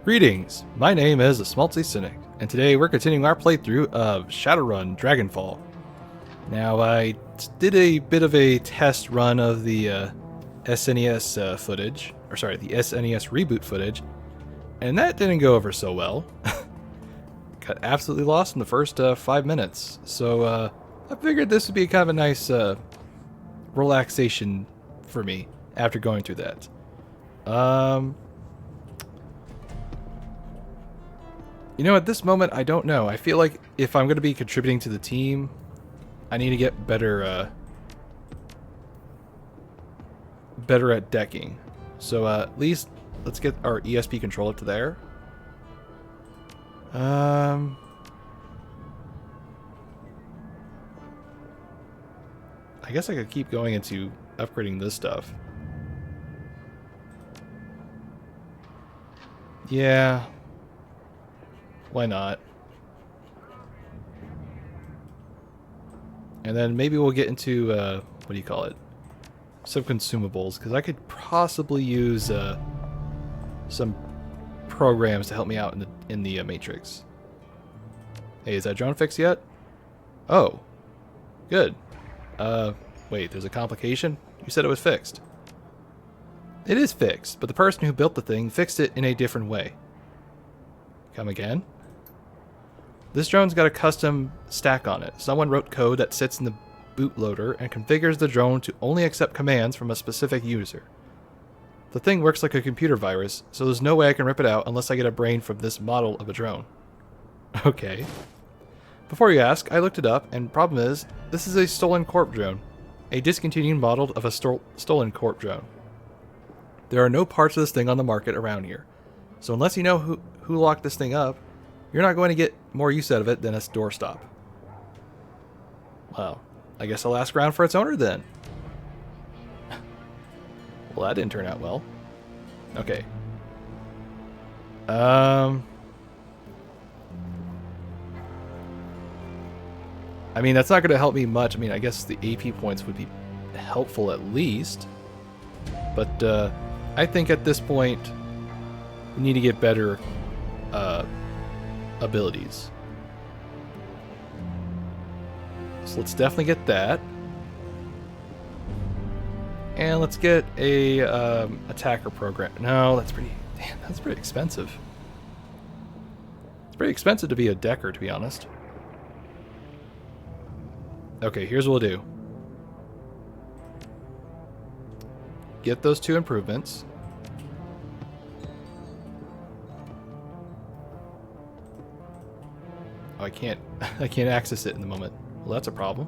Greetings, my name is Smaltzy Cynic, and today we're continuing our playthrough of Shadowrun Dragonfall. Now, I did a bit of a test run of the SNES footage, or sorry, the SNES reboot footage, and that didn't go over so well. Got absolutely lost in the first 5 minutes, so I figured this would be kind of a nice relaxation for me after going through that. You know, at this moment, I don't know. I feel like if I'm going to be contributing to the team, I need to get better at decking. So at least let's get our ESP controller to there. I guess I could keep going into upgrading this stuff. Yeah. Why not? And then maybe we'll get into, what do you call it? Some consumables, because I could possibly use some programs to help me out in the Matrix. Hey, is that drone fixed yet? Oh, good. Wait, there's a complication? You said it was fixed. It is fixed, but the person who built the thing fixed it in a different way. Come again? This drone's got a custom stack on it. Someone wrote code that sits in the bootloader and configures the drone to only accept commands from a specific user. The thing works like a computer virus, so there's no way I can rip it out unless I get a brain from this model of a drone. Okay. Before you ask, I looked it up, and problem is, this is a stolen corp drone. A discontinued model of a stolen corp drone. There are no parts of this thing on the market around here. So unless you know who locked this thing up, you're not going to get more use out of it than a doorstop. Well, I guess I'll ask around for its owner then. Well, that didn't turn out well. Okay. I mean, that's not going to help me much. I mean, I guess the AP points would be helpful at least. But I think at this point, we need to get better abilities. So let's definitely get that. And let's get a attacker program. No, that's pretty expensive. It's pretty expensive to be a decker, to be honest. Okay, here's what we'll do. Get those 2 improvements. Oh, I can't access it in the moment. Well, that's a problem.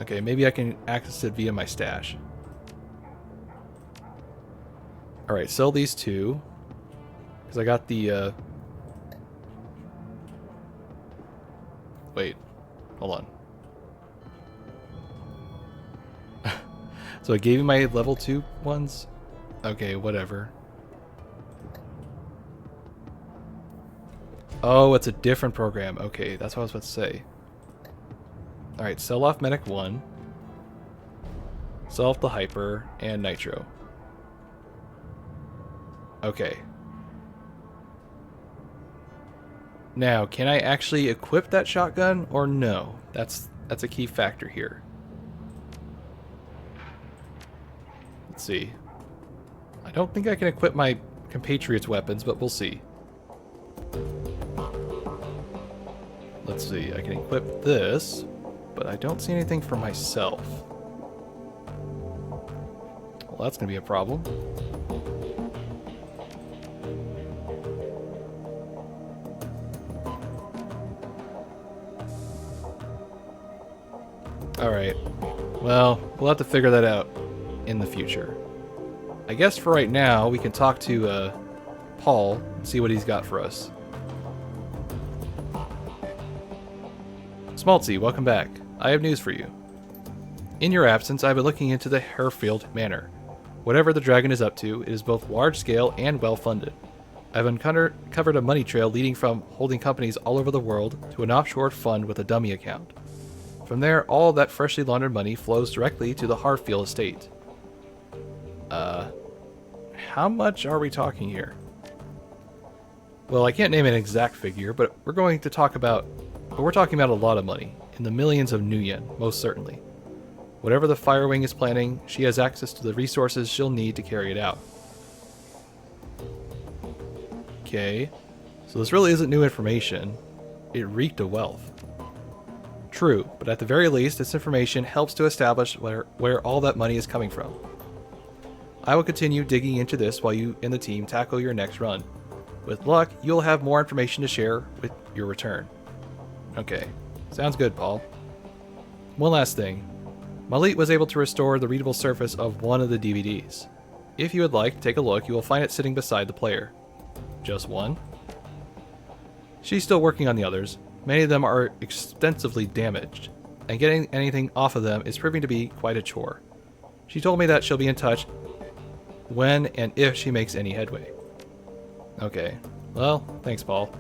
Okay, maybe I can access it via my stash. Alright, sell these 2. Because I got the, Wait. Hold on. So I gave you my level 2 ones? Okay, whatever. Oh, it's a different program. Okay, that's what I was about to say. Alright, sell off Medic 1. Sell off the Hyper and Nitro. Okay. Now, can I actually equip that shotgun or no? That's a key factor here. Let's see. I don't think I can equip my compatriots' weapons, but we'll see. Let's see, I can equip this, but I don't see anything for myself. Well, that's going to be a problem. Alright, well, we'll have to figure that out in the future. I guess for right now, we can talk to Paul and see what he's got for us. Smaltzy, welcome back. I have news for you. In your absence, I've been looking into the Harefield Manor. Whatever the dragon is up to, it is both large-scale and well-funded. I've uncovered a money trail leading from holding companies all over the world to an offshore fund with a dummy account. From there, all of that freshly laundered money flows directly to the Harefield estate. how much are we talking here? Well, I can't name an exact figure, but we're talking about a lot of money, in the millions of new yen, most certainly. Whatever the Firewing is planning, she has access to the resources she'll need to carry it out. Okay, so this really isn't new information. It reeked of wealth. True, but at the very least, this information helps to establish where all that money is coming from. I will continue digging into this while you and the team tackle your next run. With luck, you'll have more information to share with your return. Okay, sounds good, Paul. One last thing. Malit was able to restore the readable surface of one of the DVDs. If you would like to take a look, you will find it sitting beside the player. Just one? She's still working on the others. Many of them are extensively damaged, and getting anything off of them is proving to be quite a chore. She told me that she'll be in touch when and if she makes any headway. Okay. Well, thanks, Paul.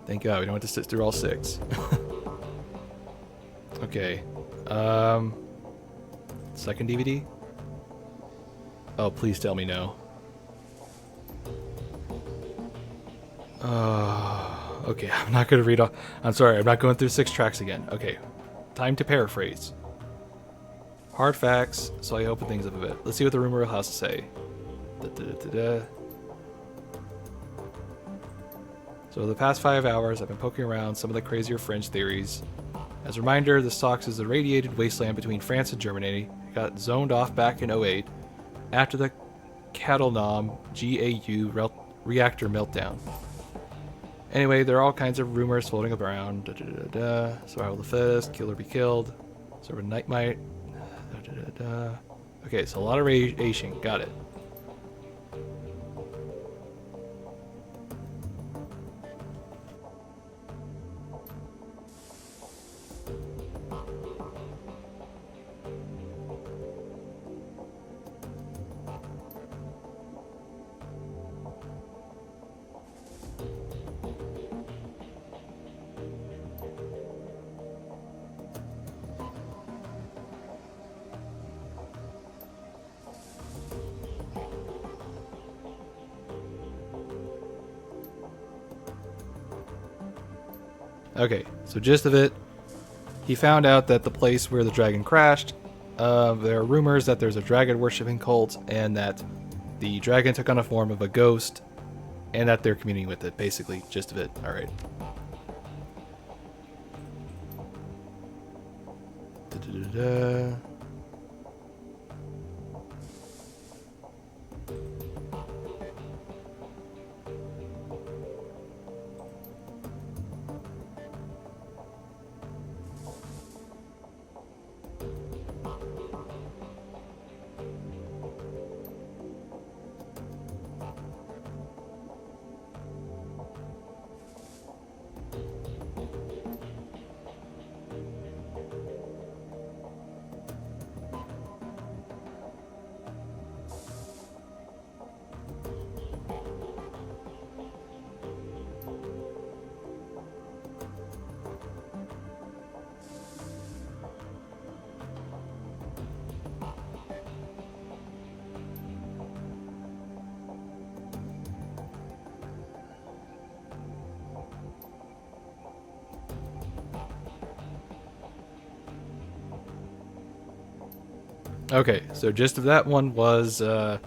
Thank God we don't have to sit through all 6. Okay. Second DVD? Oh, please tell me no. Okay, I'm not going to read all... I'm sorry, I'm not going through 6 tracks again. Okay, time to paraphrase. Hard facts, so I open things up a bit. Let's see what the rumor has to say. So the past 5 hours, I've been poking around some of the crazier fringe theories. As a reminder, the Sox is a radiated wasteland between France and Germany. It got zoned off back in '08 after the Catalnom GAU reactor meltdown. Anyway, there are all kinds of rumors floating around. Survival of the fittest, kill or be killed. Sort of a nightmite. Okay, so a lot of radiation. Got it. Okay, so gist of it, he found out that the place where the dragon crashed, there are rumors that there's a dragon worshipping cult, and that the dragon took on a form of a ghost, and that they're communing with it, basically, gist of it. Alright. Okay, so gist of that one was the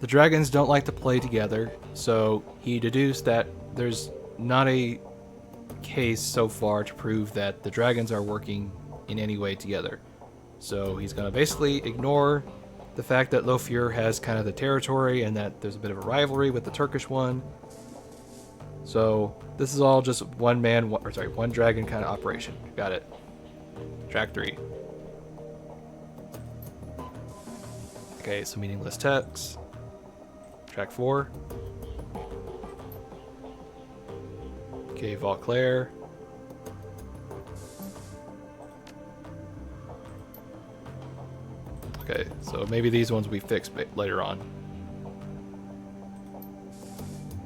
dragons don't like to play together, so he deduced that there's not a case so far to prove that the dragons are working in any way together. So he's going to basically ignore the fact that Lofur has kind of the territory and that there's a bit of a rivalry with the Turkish one. So this is all just one dragon kind of operation. Got it. Track 3. Okay, so meaningless text. Track 4. Okay, Vauclair. Okay, so maybe these ones we fix later on.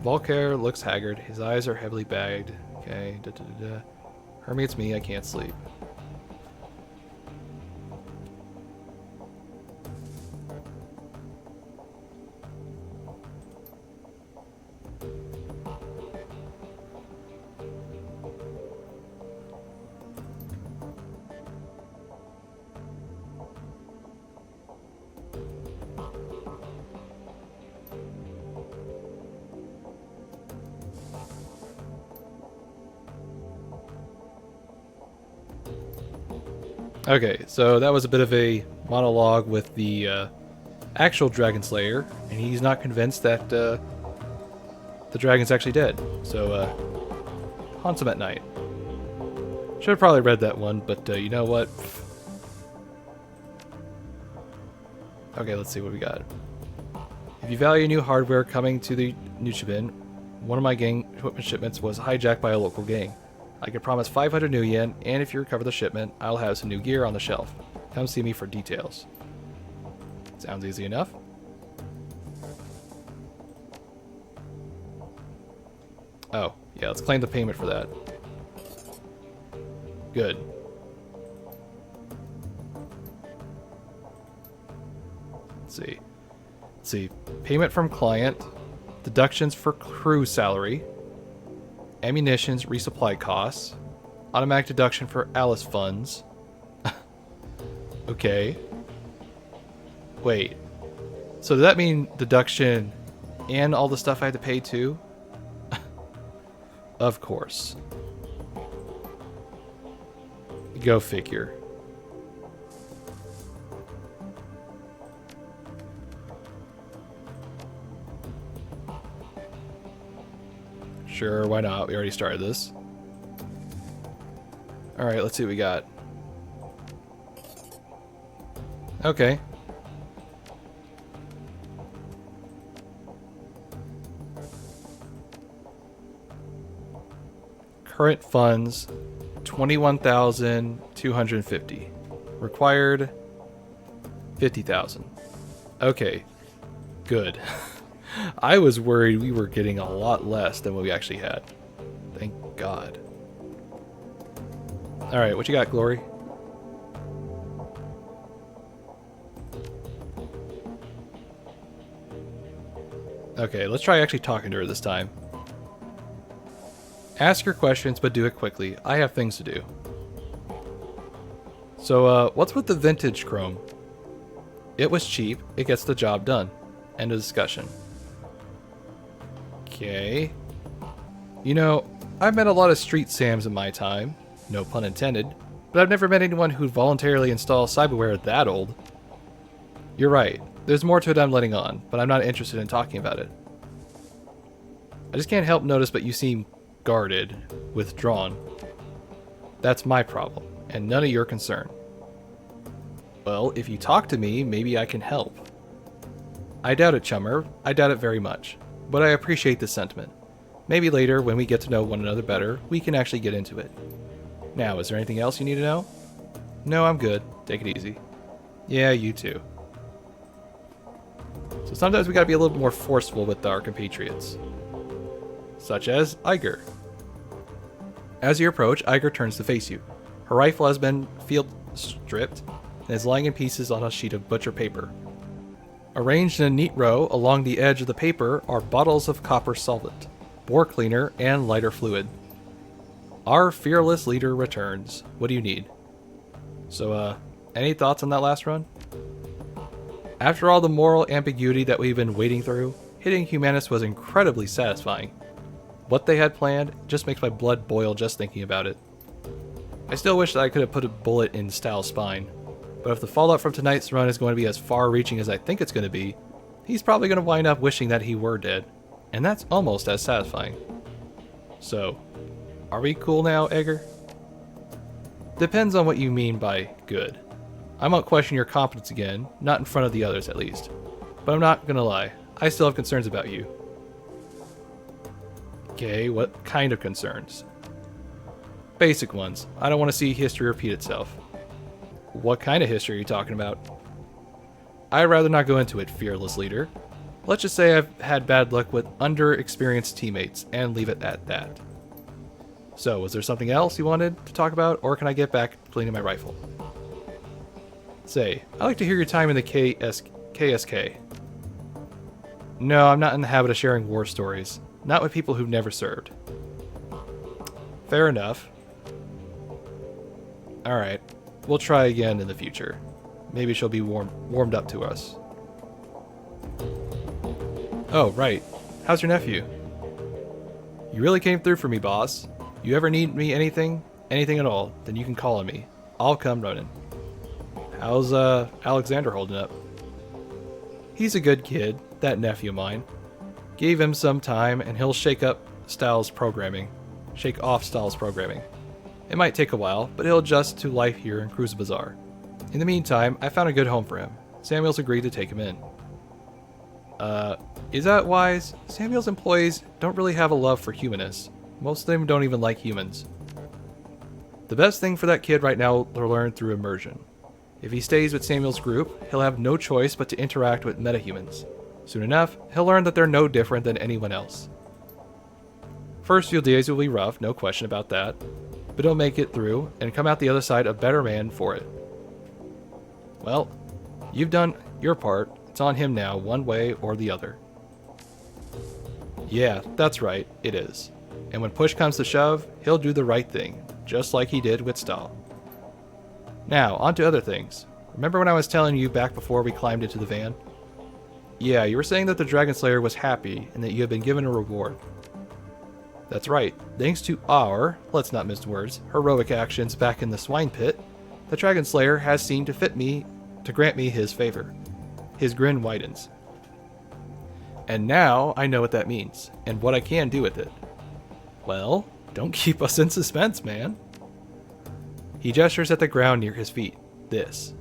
Vauclair looks haggard. His eyes are heavily bagged. Okay, Hermie, it's me. I can't sleep. Okay, so that was a bit of a monologue with the actual Dragon Slayer, and he's not convinced that the dragon's actually dead. So, haunts him at night. Should have probably read that one, but you know what? Okay, let's see what we got. If you value new hardware coming to the Nuchibin, one of my gang equipment shipments was hijacked by a local gang. I can promise 500 new yen, and if you recover the shipment, I'll have some new gear on the shelf. Come see me for details. Sounds easy enough. Oh, yeah, let's claim the payment for that. Good. Let's see. Let's see. Payment from client, deductions for crew salary, ammunitions resupply costs, automatic deduction for Alice funds. Okay. Wait. So does that mean deduction and all the stuff I had to pay too? Of course. Go figure. Sure, why not? We already started this. Alright, let's see what we got. Okay. Current funds, 21,250. Required, 50,000. Okay, good. I was worried we were getting a lot less than what we actually had. Thank God. Alright, what you got, Glory? Okay, let's try actually talking to her this time. Ask your questions, but do it quickly. I have things to do. So, what's with the vintage chrome? It was cheap. It gets the job done. End of discussion. Okay. You know, I've met a lot of street Sams in my time. No pun intended. But I've never met anyone who'd voluntarily install cyberware that old. You're right. There's more to it I'm letting on, but I'm not interested in talking about it. I just can't help notice, but you seem guarded, withdrawn. That's my problem, and none of your concern. Well, if you talk to me, maybe I can help. I doubt it, Chummer. I doubt it very much. But I appreciate the sentiment. Maybe later, when we get to know one another better, we can actually get into it. Now, is there anything else you need to know? No, I'm good. Take it easy. Yeah, you too. So sometimes we gotta be a little more forceful with our compatriots. Such as Iger. As you approach, Iger turns to face you. Her rifle has been field stripped and is lying in pieces on a sheet of butcher paper. Arranged in a neat row along the edge of the paper are bottles of copper solvent, bore cleaner, and lighter fluid. Our fearless leader returns. What do you need? So, any thoughts on that last run? After all the moral ambiguity that we've been wading through, hitting Humanus was incredibly satisfying. What they had planned just makes my blood boil just thinking about it. I still wish that I could have put a bullet in Styles' spine, but if the fallout from tonight's run is going to be as far-reaching as I think it's going to be, he's probably going to wind up wishing that he were dead, and that's almost as satisfying. So, are we cool now, Edgar? Depends on what you mean by good. I won't question your competence again, not in front of the others at least. But I'm not gonna lie, I still have concerns about you. Okay, what kind of concerns? Basic ones. I don't want to see history repeat itself. What kind of history are you talking about? I'd rather not go into it, fearless leader. Let's just say I've had bad luck with under-experienced teammates, and leave it at that. So, was there something else you wanted to talk about, or can I get back to cleaning my rifle? Say, I like to hear your time in the KSK. No, I'm not in the habit of sharing war stories. Not with people who've never served. Fair enough. Alright, we'll try again in the future. Maybe she'll be warmed up to us. Oh, right. How's your nephew? You really came through for me, boss. You ever need me anything at all, then you can call on me. I'll come running. How's Alexander holding up? He's a good kid, that nephew of mine. Gave him some time and he'll shake off Styles programming. It might take a while, but he'll adjust to life here in Cruise Bazaar. In the meantime, I found a good home for him. Samuel's agreed to take him in. Is that wise? Samuel's employees don't really have a love for humanists. Most of them don't even like humans. The best thing for that kid right now to learn through immersion. If he stays with Samuel's group, he'll have no choice but to interact with metahumans. Soon enough, he'll learn that they're no different than anyone else. First few days will be rough, no question about that, but he'll make it through and come out the other side a better man for it. Well, you've done your part. It's on him now, one way or the other. Yeah, that's right, it is. And when push comes to shove, he'll do the right thing, just like he did with Stahl. Now, on to other things. Remember when I was telling you back before we climbed into the van? Yeah, you were saying that the Dragon Slayer was happy and that you had been given a reward. That's right. Thanks to our, let's not mince words, heroic actions back in the swine pit, the Dragon Slayer has seen to grant me his favor. His grin widens. And now I know what that means, and what I can do with it. Well, don't keep us in suspense, man. He gestures at the ground near his feet. This.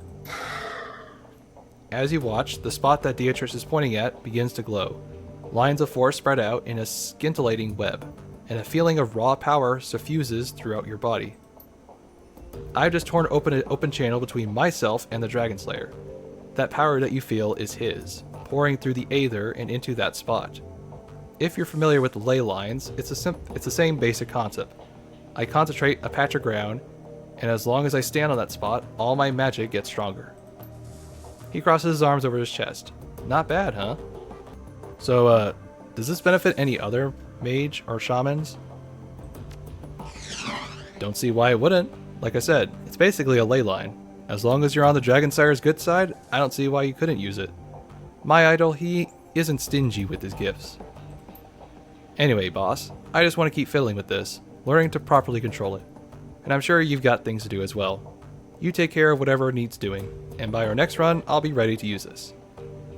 As you watch, the spot that Beatrice is pointing at begins to glow. Lines of force spread out in a scintillating web, and a feeling of raw power suffuses throughout your body. I've just torn open an open channel between myself and the Dragon Slayer. That power that you feel is his, pouring through the aether and into that spot. If you're familiar with the ley lines, it's the same basic concept. I concentrate a patch of ground, and as long as I stand on that spot, all my magic gets stronger. He crosses his arms over his chest. Not bad, huh? So, does this benefit any other mage or shamans? Don't see why it wouldn't. Like I said, it's basically a ley line. As long as you're on the Dragon Slayer's good side, I don't see why you couldn't use it. My idol, he isn't stingy with his gifts. Anyway, boss, I just want to keep fiddling with this, learning to properly control it. And I'm sure you've got things to do as well. You take care of whatever needs doing, and by our next run, I'll be ready to use this.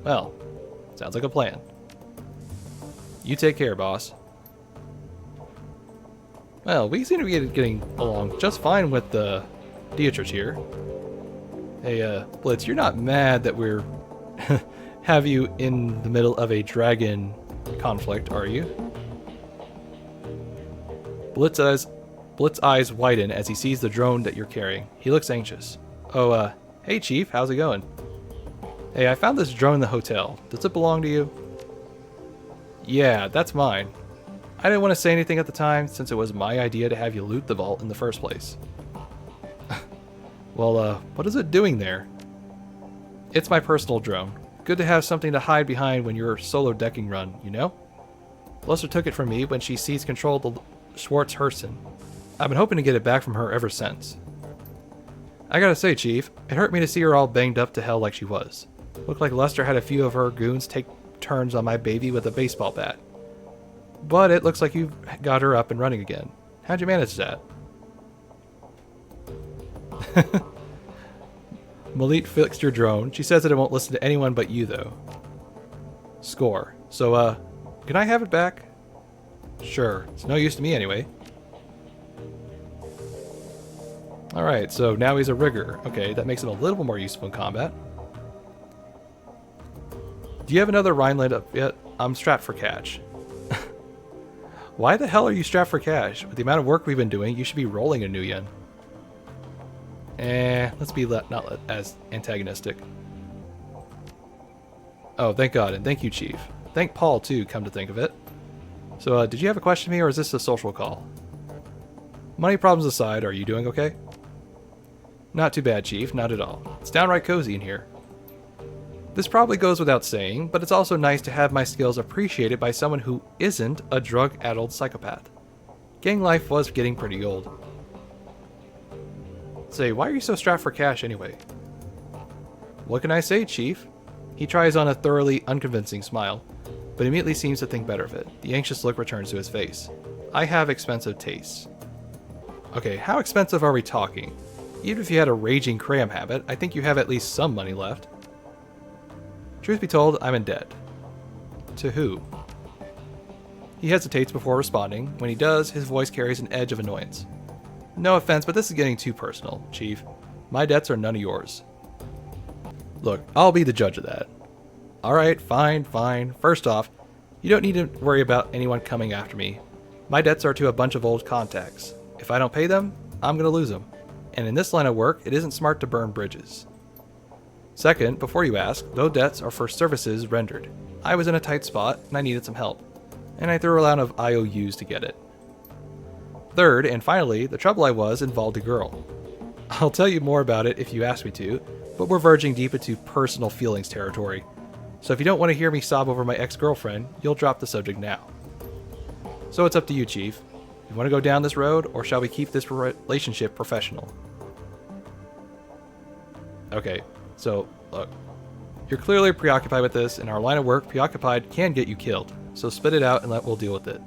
Well, sounds like a plan. You take care, boss. Well, we seem to be getting along just fine with Beatrice here. Hey, Blitz, you're not mad that we're have you in the middle of a dragon conflict, are you? Blitz's eyes widen as he sees the drone that you're carrying. He looks anxious. Oh, hey Chief, how's it going? Hey, I found this drone in the hotel. Does it belong to you? Yeah, that's mine. I didn't want to say anything at the time since it was my idea to have you loot the vault in the first place. Well, what is it doing there? It's my personal drone. Good to have something to hide behind when you're solo decking run, you know? Luster took it from me when she seized control of the Schwartz Herson. I've been hoping to get it back from her ever since. I gotta say, Chief, it hurt me to see her all banged up to hell like she was. Looked like Luster had a few of her goons take turns on my baby with a baseball bat. But it looks like you've got her up and running again. How'd you manage that? Malit fixed your drone. She says that it won't listen to anyone but you, though. Score. So, can I have it back? Sure. It's no use to me anyway. Alright, so now he's a rigger. Okay, that makes him a little more useful in combat. Do you have another Rhineland up yet? I'm strapped for cash. Why the hell are you strapped for cash? With the amount of work we've been doing, you should be rolling a new yen. Let's be not as antagonistic. Oh, thank God, and thank you, Chief. Thank Paul, too, come to think of it. So, did you have a question for me, or is this a social call? Money problems aside, are you doing okay? Not too bad, Chief, not at all. It's downright cozy in here. This probably goes without saying, but it's also nice to have my skills appreciated by someone who isn't a drug-addled psychopath. Gang life was getting pretty old. Say, why are you so strapped for cash anyway? What can I say, Chief? He tries on a thoroughly unconvincing smile, but immediately seems to think better of it. The anxious look returns to his face. I have expensive tastes. Okay, how expensive are we talking? Even if you had a raging cram habit, I think you have at least some money left. Truth be told, I'm in debt. To who? He hesitates before responding. When he does, his voice carries an edge of annoyance. No offense, but this is getting too personal, Chief. My debts are none of yours. Look, I'll be the judge of that. Alright, fine. First off, you don't need to worry about anyone coming after me. My debts are to a bunch of old contacts. If I don't pay them, I'm gonna lose them. And in this line of work, it isn't smart to burn bridges. Second, before you ask, those debts are for services rendered. I was in a tight spot, and I needed some help. And I threw a lot of IOUs to get it. Third, and finally, the trouble I was involved a girl. I'll tell you more about it if you ask me to, but we're verging deep into personal feelings territory. So if you don't want to hear me sob over my ex-girlfriend, you'll drop the subject now. So it's up to you, Chief. You want to go down this road, or shall we keep this relationship professional? Okay, so, look. You're clearly preoccupied with this. In our line of work, preoccupied can get you killed. So spit it out and we'll deal with it.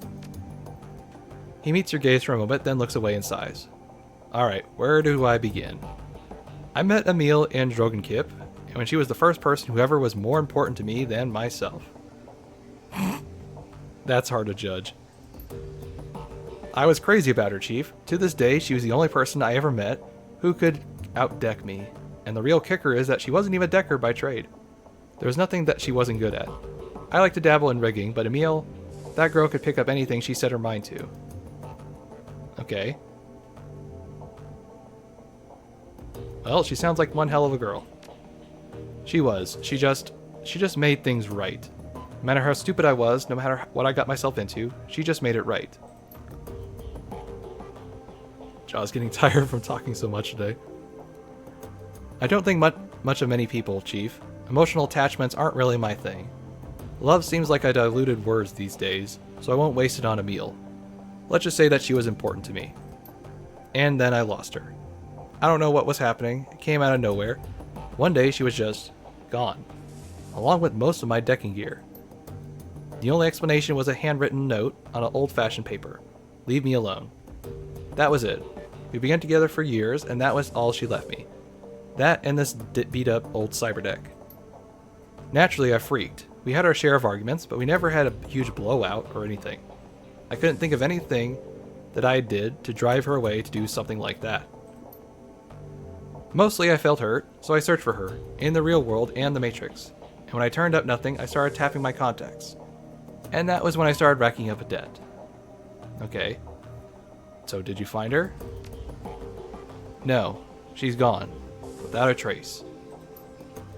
He meets your gaze for a moment, then looks away and sighs. Alright, where do I begin? I met Emil in Drogenkip, and when she was the first person who ever was more important to me than myself. That's hard to judge. I was crazy about her, Chief. To this day, she was the only person I ever met who could outdeck me. And the real kicker is that she wasn't even a decker by trade. There was nothing that she wasn't good at. I like to dabble in rigging, but Emil, that girl could pick up anything she set her mind to. Okay. Well, she sounds like one hell of a girl. She was. She just made things right. No matter how stupid I was, no matter what I got myself into, she just made it right. Jaw's getting tired from talking so much today. I don't think much of many people, Chief. Emotional attachments aren't really my thing. Love seems like a diluted word these days, so I won't waste it on Emil. Let's just say that she was important to me. And then I lost her. I don't know what was happening. It came out of nowhere. One day she was just gone, along with most of my decking gear. The only explanation was a handwritten note on an old-fashioned paper. Leave me alone. That was it. We began together for years, and that was all she left me. That and this beat-up old cyber deck. Naturally, I freaked. We had our share of arguments, but we never had a huge blowout or anything. I couldn't think of anything that I did to drive her away to do something like that. Mostly I felt hurt, so I searched for her, in the real world and the Matrix. And when I turned up nothing, I started tapping my contacts. And that was when I started racking up a debt. Okay. So did you find her? No. She's gone. Without a trace.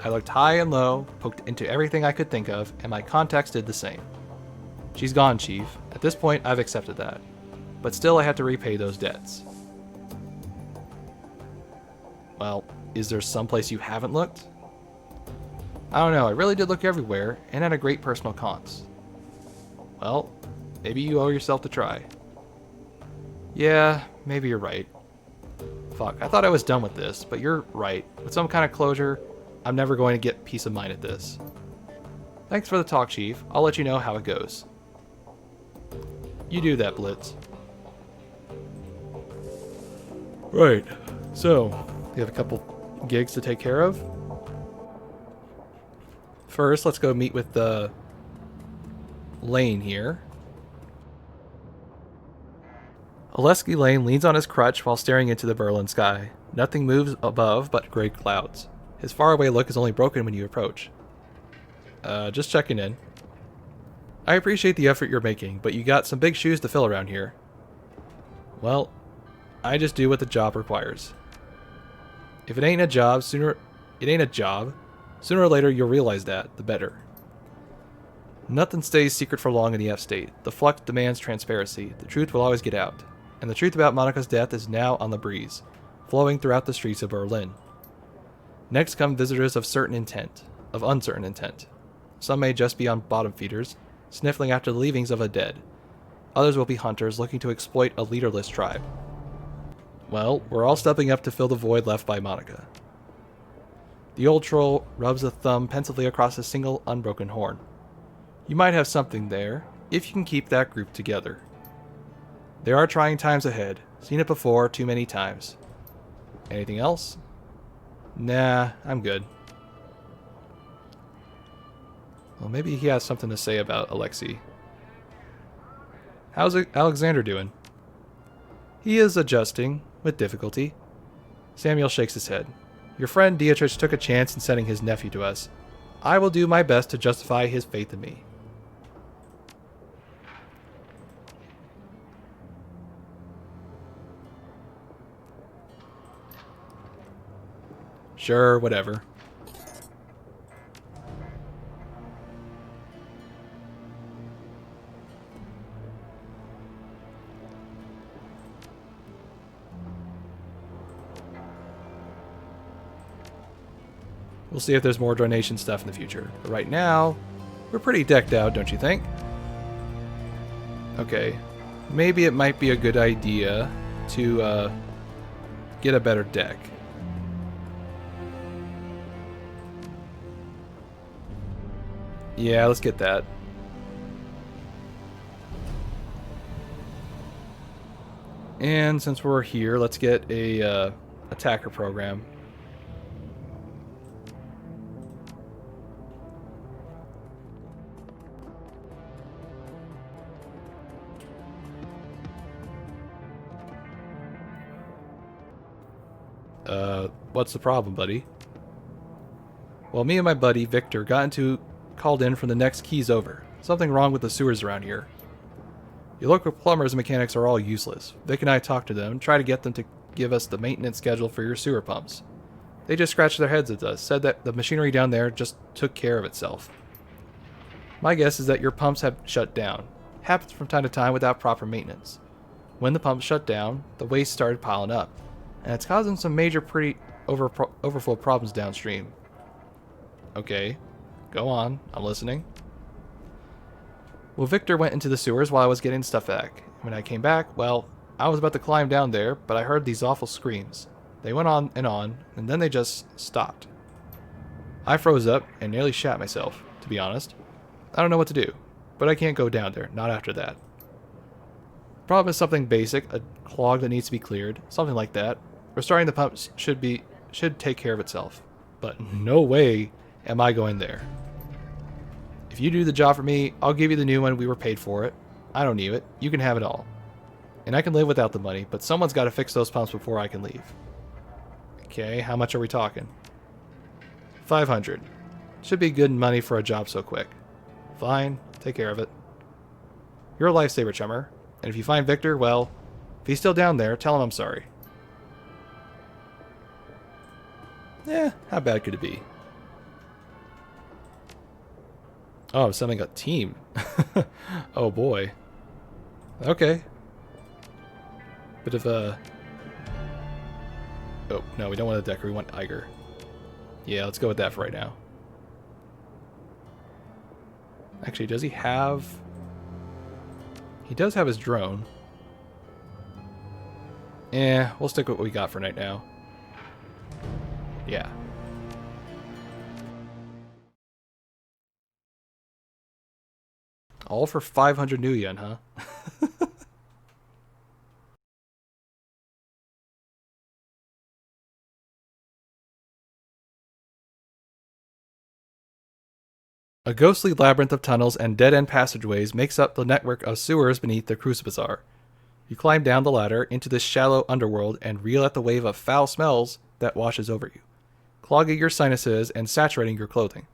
I looked high and low, poked into everything I could think of, and my contacts did the same. She's gone, Chief. At this point, I've accepted that. But still, I have to repay those debts. Well, is there someplace you haven't looked? I don't know, I really did look everywhere, and at a great personal cons. Well, maybe you owe yourself to try. Yeah, maybe you're right. Fuck, I thought I was done with this, but you're right. With some kind of closure, I'm never going to get peace of mind at this. Thanks for the talk, Chief. I'll let you know how it goes. You do that, Blitz. Right, so, we have a couple gigs to take care of. First, let's go meet with Lane here. Oleski Lane leans on his crutch while staring into the Berlin sky. Nothing moves above but gray clouds. His faraway look is only broken when you approach. Just checking in. I appreciate the effort you're making, but you got some big shoes to fill around here. Well, I just do what the job requires. If it ain't a job, sooner or later you'll realize that, the better. Nothing stays secret for long in the F-state. The flux demands transparency. The truth will always get out. And the truth about Monica's death is now on the breeze, flowing throughout the streets of Berlin. Next come visitors of uncertain intent. Some may just be on bottom feeders, sniffling after the leavings of a dead. Others will be hunters looking to exploit a leaderless tribe. Well, we're all stepping up to fill the void left by Monica. The old troll rubs a thumb pensively across a single unbroken horn. You might have something there, if you can keep that group together. There are trying times ahead. Seen it before too many times. Anything else? Nah, I'm good. Well, maybe he has something to say about Alexei. How's Alexander doing? He is adjusting, with difficulty. Samuel shakes his head. Your friend Dietrich took a chance in sending his nephew to us. I will do my best to justify his faith in me. Sure, whatever. We'll see if there's more donation stuff in the future. But right now, we're pretty decked out, don't you think? Okay. Maybe it might be a good idea to get a better deck. Yeah, let's get that. And since we're here, let's get a attacker program. What's the problem, buddy? Well, me and my buddy, Victor, called in from the next keys over. Something wrong with the sewers around here. Your local plumbers and mechanics are all useless. Vic and I talked to them, tried to get them to give us the maintenance schedule for your sewer pumps. They just scratched their heads at us, said that the machinery down there just took care of itself. My guess is that your pumps have shut down. Happens from time to time without proper maintenance. When the pumps shut down, the waste started piling up, and it's causing some major overflow problems downstream. Okay, go on, I'm listening. Well, Victor went into the sewers while I was getting stuff back. When I came back, well, I was about to climb down there, but I heard these awful screams. They went on, and then they just stopped. I froze up and nearly shat myself, to be honest. I don't know what to do, but I can't go down there, not after that. Problem is something basic, a clog that needs to be cleared, something like that. Restarting the pumps should take care of itself. But no way am I going there. If you do the job for me, I'll give you the new one we were paid for it. I don't need it. You can have it all. And I can live without the money, but someone's got to fix those pumps before I can leave. Okay, how much are we talking? 500. Should be good money for a job so quick. Fine, take care of it. You're a lifesaver, chummer. And if you find Victor, well, if he's still down there, tell him I'm sorry. How bad could it be? Oh, I'm sending a team. Oh boy. Okay. Bit of a... Oh, no, we don't want a Decker, we want Iger. Yeah, let's go with that for right now. Actually, does he have... He does have his drone. We'll stick with what we got for right now. Yeah. All for 500 new yen, huh? A ghostly labyrinth of tunnels and dead-end passageways makes up the network of sewers beneath the Crucibazar. You climb down the ladder into this shallow underworld and reel at the wave of foul smells that washes over you, clogging your sinuses and saturating your clothing.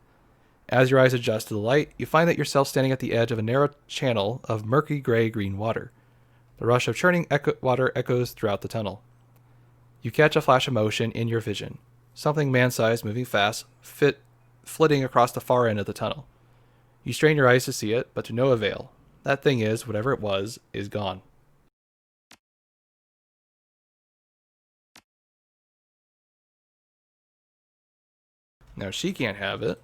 As your eyes adjust to the light, you find that yourself standing at the edge of a narrow channel of murky gray-green water. The rush of churning water echoes throughout the tunnel. You catch a flash of motion in your vision. Something man-sized moving fast, flitting across the far end of the tunnel. You strain your eyes to see it, but to no avail. That thing is, whatever it was, is gone. Now she can't have it.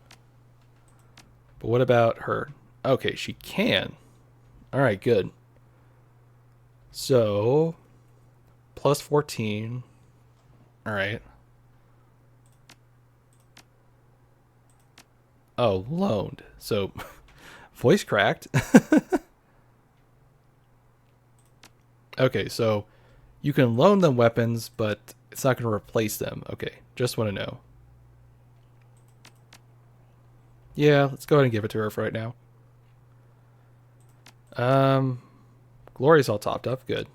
But what about her? Okay, she can. Alright, good. So, plus 14. Alright. Oh, loaned. So, voice cracked. Okay, so you can loan them weapons, but It's not going to replace them. Okay, just want to know. Yeah, let's go ahead and give it to her for right now. Glory's all topped up. Good.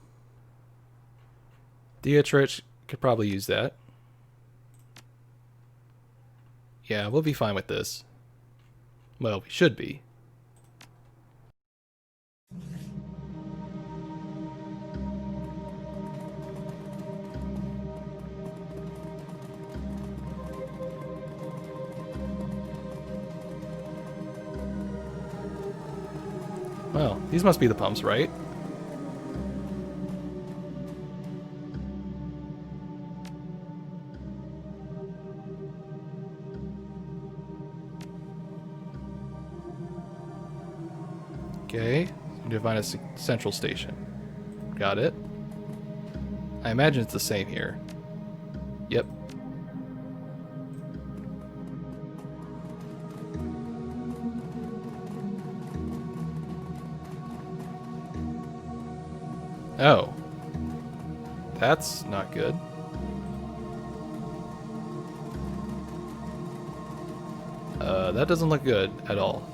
Dietrich could probably use that. Yeah, we'll be fine with this. Well, we should be. Well, these must be the pumps, right? Okay, so we need to find a central station. Got it. I imagine it's the same here. Yep. Oh. That's not good. That doesn't look good at all.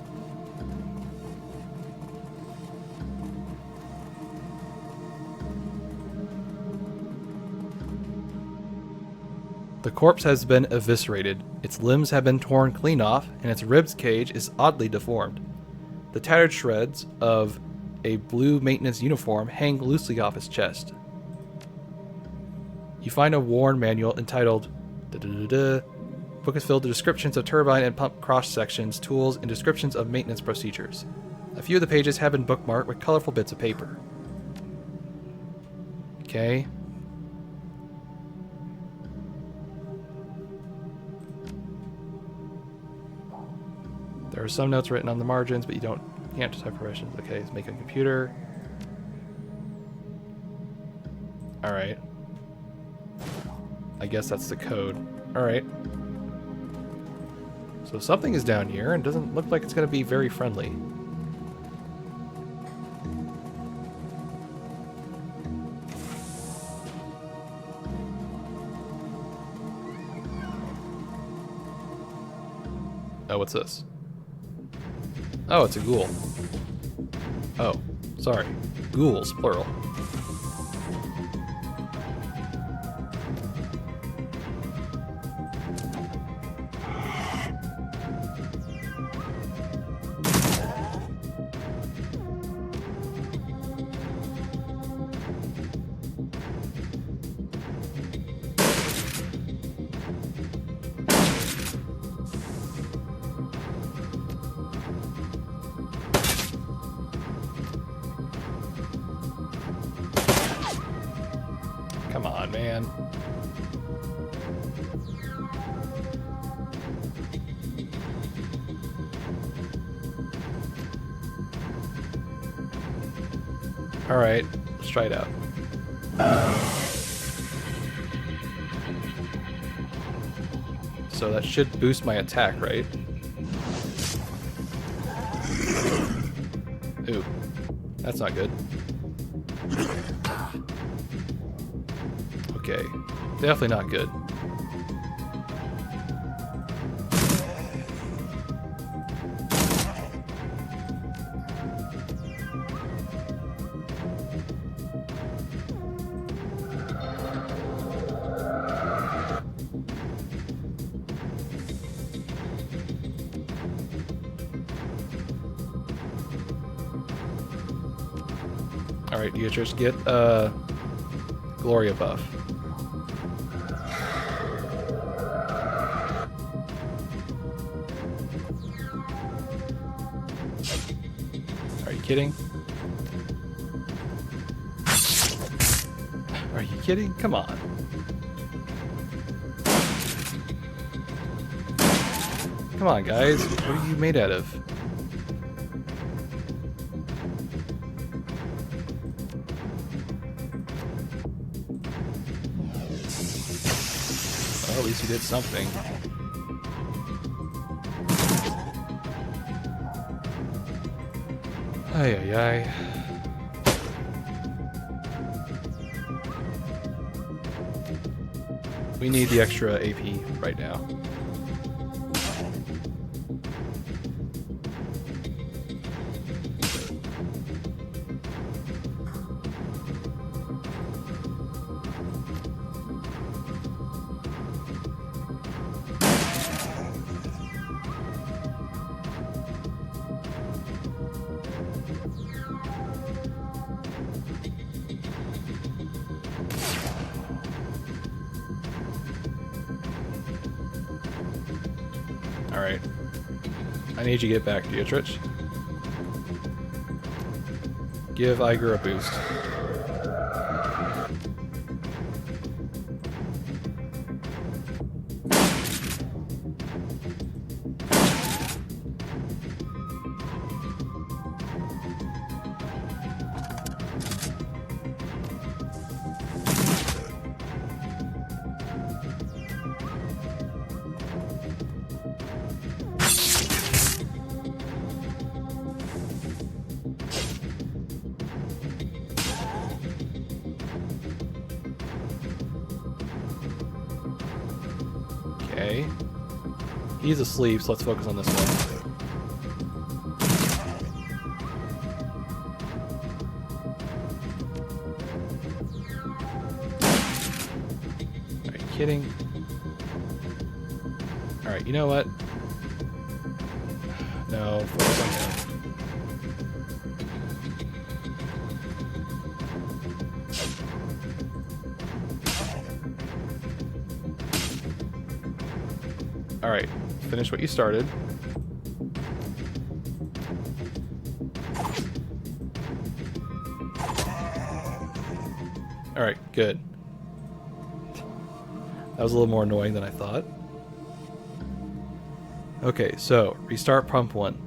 The corpse has been eviscerated, its limbs have been torn clean off, and its ribs cage is oddly deformed. The tattered shreds of a blue maintenance uniform hang loosely off its chest. You find a worn manual entitled Book is filled with descriptions of turbine and pump cross sections, tools, and descriptions of maintenance procedures. A few of the pages have been bookmarked with colorful bits of paper. Okay. There are some notes written on the margins, but you can't just have progressions. Okay, let's make a computer. Alright. I guess that's the code. Alright. So something is down here and doesn't look like it's going to be very friendly. Oh, what's this? Oh, it's a ghoul. Oh, sorry. Ghouls, plural. Come on, man. Alright, let's try it out. So that should boost my attack, right? Ooh, that's not good. Okay, definitely not good. Alright, Dietrich, get Gloria buff. Are you kidding? Are you kidding? Come on. Come on, guys. What are you made out of? Well, at least you did something. Ay, ay, ay. We need the extra AP right now. Alright. I need you to get back, Dietrich. Give Iger a boost. Okay. He's asleep, so let's focus on this one. Are you kidding? Alright, you know what? No, focus on him. Alright, finish what you started. Alright, good. That was a little more annoying than I thought. Okay, so restart pump 1.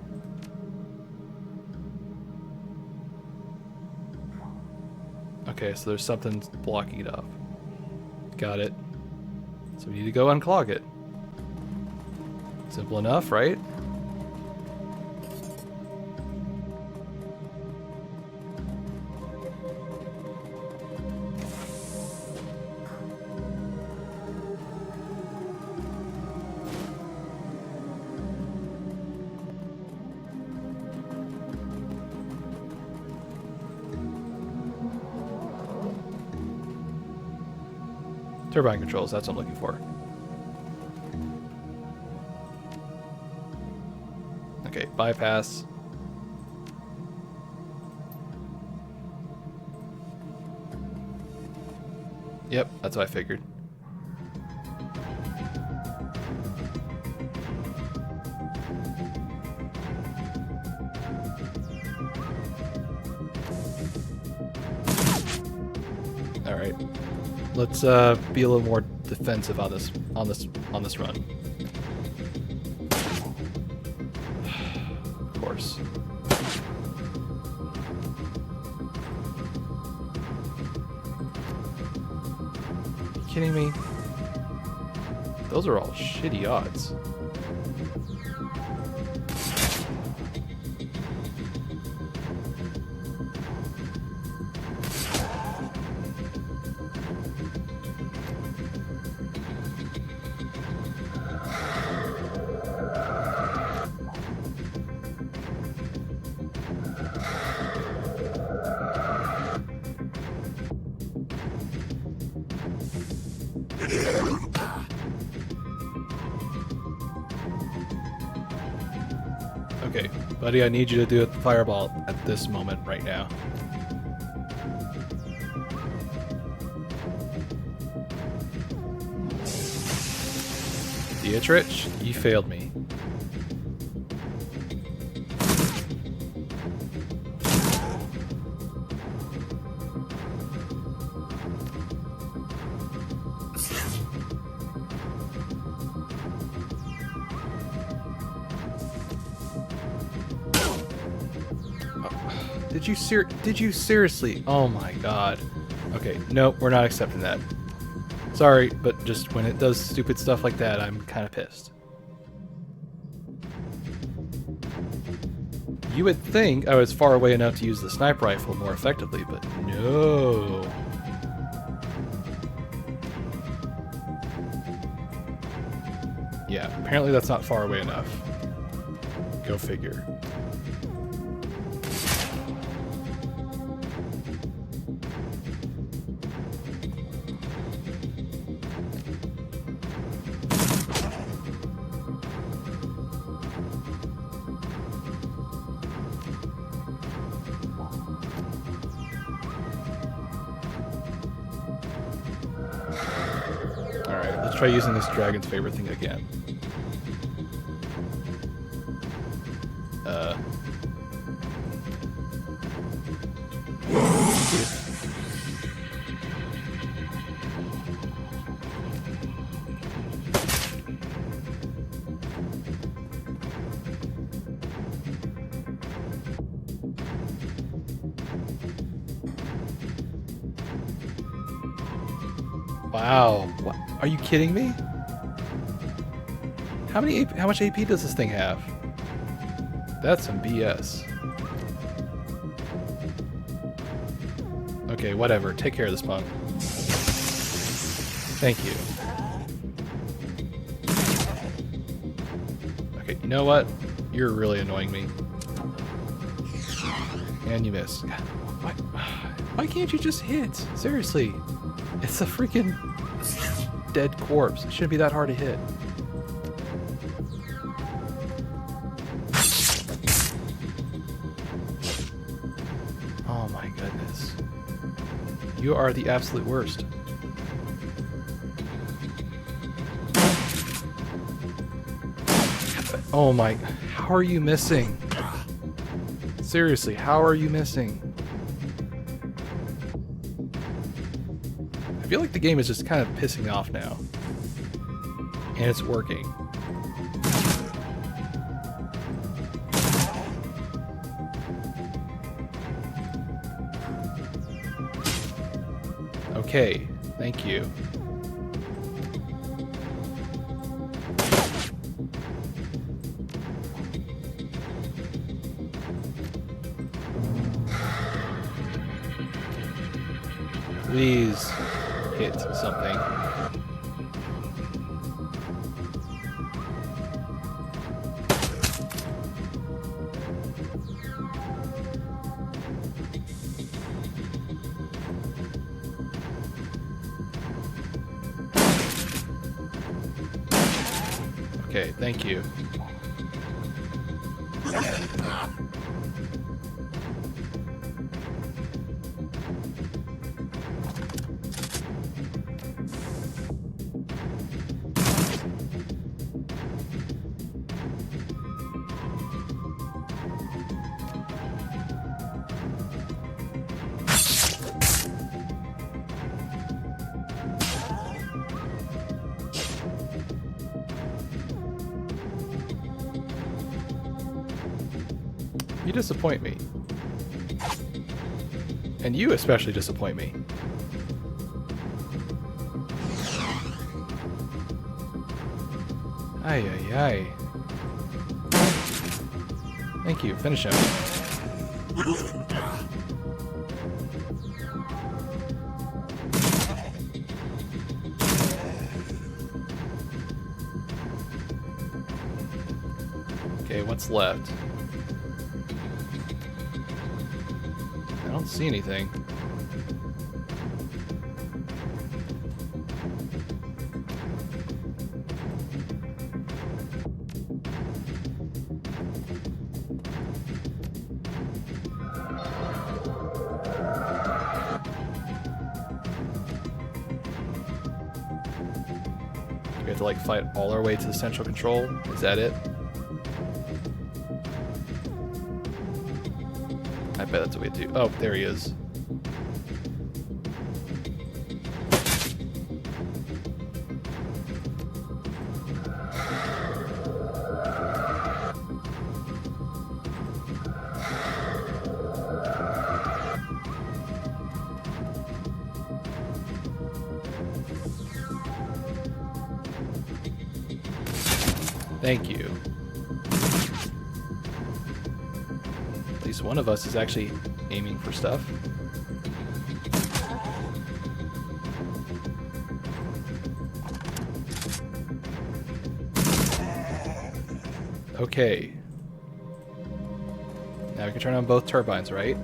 Okay, so there's something blocking it up. Got it. So we need to go unclog it. Simple enough, right? Turbine controls, that's what I'm looking for. Okay, bypass. Yep, that's what I figured. All right, let's be a little more defensive on this run. Of course. Are you kidding me? Those are all shitty odds. Okay, buddy, I need you to do a fireball at this moment right now. Dietrich, you failed me. Did you seriously? Oh my god. Okay, nope, we're not accepting that. Sorry, but just when it does stupid stuff like that, I'm kind of pissed. You would think I was far away enough to use the sniper rifle more effectively, but no. Yeah, apparently that's not far away enough. Go figure. Alright, let's try using this dragon's favorite thing again. Wow. What? Are you kidding me? How much AP does this thing have? That's some BS. Okay, whatever. Take care of this punk. Thank you. Okay, you know what? You're really annoying me. And you missed. God, why can't you just hit? Seriously. It's a freaking dead corpse. It shouldn't be that hard to hit. Oh my goodness. You are the absolute worst. Oh my... How are you missing? Seriously, how are you missing? I feel like the game is just kind of pissing me off now. And it's working. Okay, thank you. Please hit something. Okay, thank you. You disappoint me. And you especially disappoint me. Ay, ay, ay. Thank you. Finish him. Okay, what's left? I don't see anything. We have to like fight all our way to the central control? Is that it? I bet that's what we have to do. Oh, there he is. Thank you. At least one of us is actually aiming for stuff. Okay. Now we can turn on both turbines, right?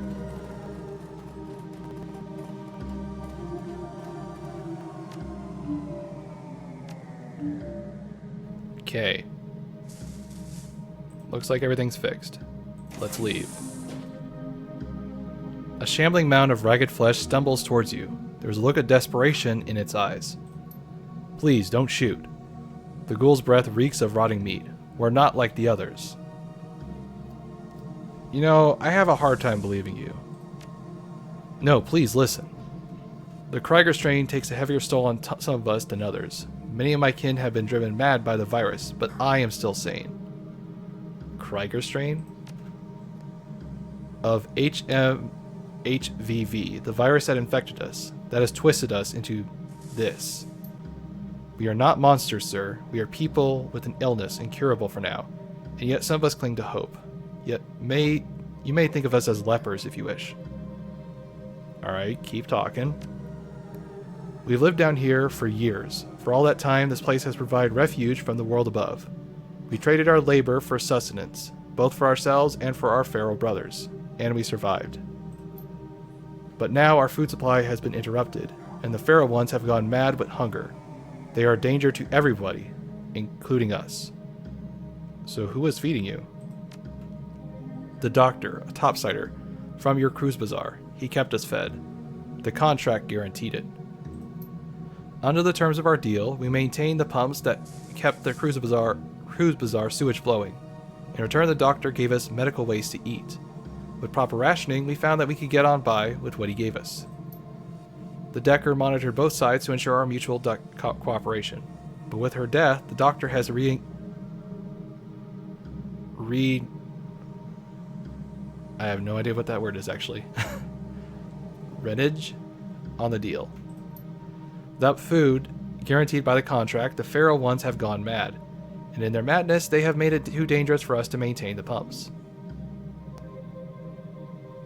Okay. Looks like everything's fixed. Let's leave. A shambling mound of ragged flesh stumbles towards you. There's a look of desperation in its eyes. Please, don't shoot. The ghoul's breath reeks of rotting meat. We're not like the others. You know, I have a hard time believing you. No, please listen. The Krieger strain takes a heavier toll on some of us than others. Many of my kin have been driven mad by the virus, but I am still sane. Krieger strain? Of HMHVV, the virus that infected us, that has twisted us into this. We are not monsters, sir. We are people with an illness, incurable for now, and yet some of us cling to hope. Yet you may think of us as lepers if you wish. Alright, keep talking. We've lived down here for years. For all that time, this place has provided refuge from the world above. We traded our labor for sustenance, both for ourselves and for our feral brothers, and we survived. But now our food supply has been interrupted, and the feral ones have gone mad with hunger. They are a danger to everybody, including us. So who is feeding you? The doctor, a topsider, from your cruise bazaar. He kept us fed. The contract guaranteed it. Under the terms of our deal, we maintained the pumps that kept the cruise bazaar sewage flowing. In return, the doctor gave us medical waste to eat. With proper rationing, we found that we could get on by with what he gave us. The Decker monitored both sides to ensure our mutual cooperation. But with her death, the doctor has I have no idea what that word is actually. Renage on the deal. Without food, guaranteed by the contract, the feral ones have gone mad. And in their madness, they have made it too dangerous for us to maintain the pumps.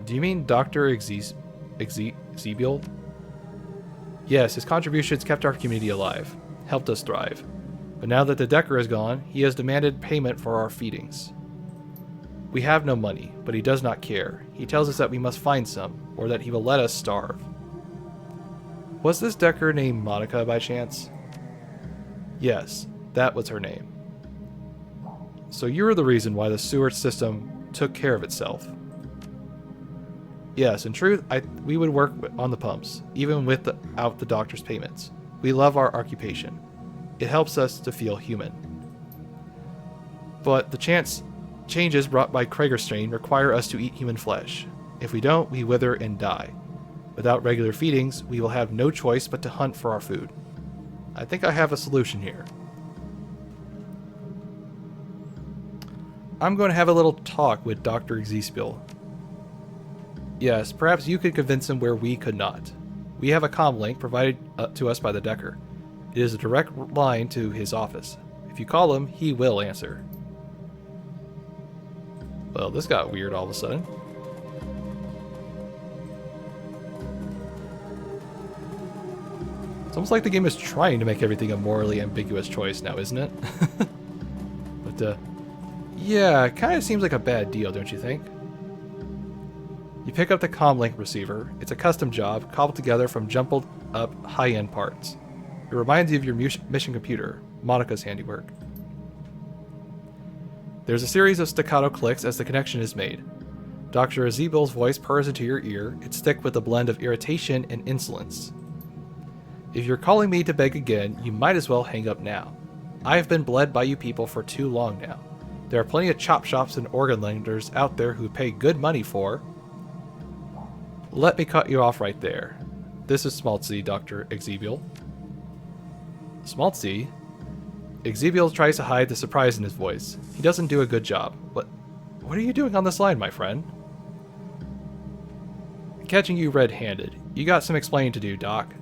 Do you mean Dr. Ezebiel? Yes, his contributions kept our community alive, helped us thrive. But now that the Decker is gone, he has demanded payment for our feedings. We have no money, but he does not care. He tells us that we must find some, or that he will let us starve. Was this Decker named Monica by chance? Yes, that was her name. So you were the reason why the sewer system took care of itself. Yes, in truth, we would work on the pumps, even without the doctor's payments. We love our occupation. It helps us to feel human. But the changes brought by Krieger strain require us to eat human flesh. If we don't, we wither and die. Without regular feedings, we will have no choice but to hunt for our food. I think I have a solution here. I'm going to have a little talk with Dr. Ezebiel. Yes, perhaps you could convince him where we could not. We have a comm link provided to us by the Decker. It is a direct line to his office. If you call him, he will answer. Well, this got weird all of a sudden. It's almost like the game is trying to make everything a morally ambiguous choice now, isn't it? But, yeah, it kind of seems like a bad deal, don't you think? You pick up the comlink receiver. It's a custom job, cobbled together from jumbled up high-end parts. It reminds you of your mission computer, Monica's handiwork. There's a series of staccato clicks as the connection is made. Dr. Ezebiel's voice purrs into your ear, its thick with a blend of irritation and insolence. If you're calling me to beg again, you might as well hang up now. I have been bled by you people for too long now. There are plenty of chop shops and organ lenders out there who pay good money for... Let me cut you off right there. This is Smaltzy, Dr. Ezebiel. Smaltzy? Ezebiel tries to hide the surprise in his voice. He doesn't do a good job. What are you doing on this line, my friend? Catching you red-handed. You got some explaining to do, Doc.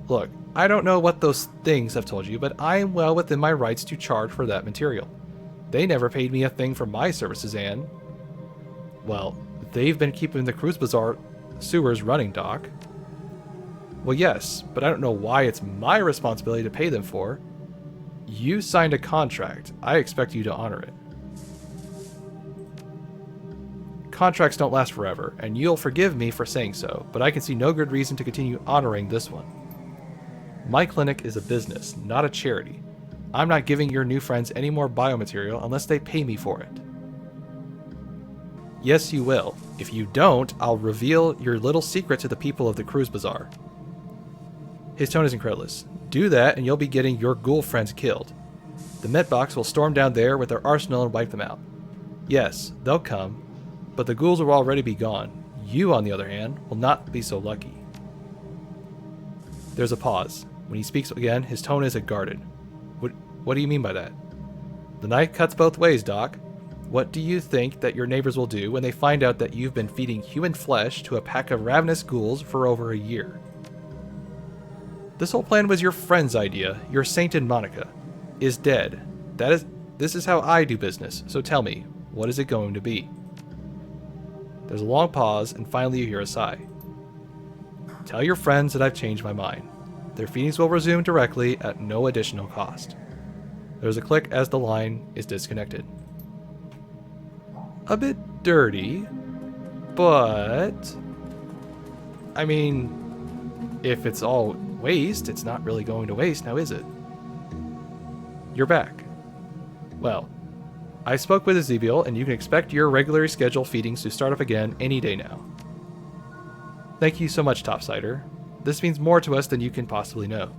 Look, I don't know what those things have told you, but I am well within my rights to charge for that material. They never paid me a thing for my services, and... well, they've been keeping the Cruise Bazaar sewers running, Doc. Well, yes, but I don't know why it's my responsibility to pay them for. You signed a contract. I expect you to honor it. contracts don't last forever, and you'll forgive me for saying so, but I can see no good reason to continue honoring this one. My clinic is a business, not a charity. I'm not giving your new friends any more biomaterial unless they pay me for it. Yes, you will. If you don't, I'll reveal your little secret to the people of the Cruise Bazaar. His tone is incredulous. Do that, and you'll be getting your ghoul friends killed. The Metbox will storm down there with their arsenal and wipe them out. Yes, they'll come, but the ghouls will already be gone. You, on the other hand, will not be so lucky. There's a pause. When he speaks again, his tone is guarded. What do you mean by that? The knife cuts both ways, Doc. What do you think that your neighbors will do when they find out that you've been feeding human flesh to a pack of ravenous ghouls for over a year? This whole plan was your friend's idea. Your sainted Monica is dead. This is how I do business. So tell me, what is it going to be? There's a long pause, and finally you hear a sigh. Tell your friends that I've changed my mind. Their feedings will resume directly at no additional cost. There's a click as the line is disconnected. A bit dirty, but I mean, if it's all waste, it's not really going to waste now, is it? You're back. Well, I spoke with Ezekiel, and you can expect your regularly scheduled feedings to start up again any day now. Thank you so much, Topsider. This means more to us than you can possibly know.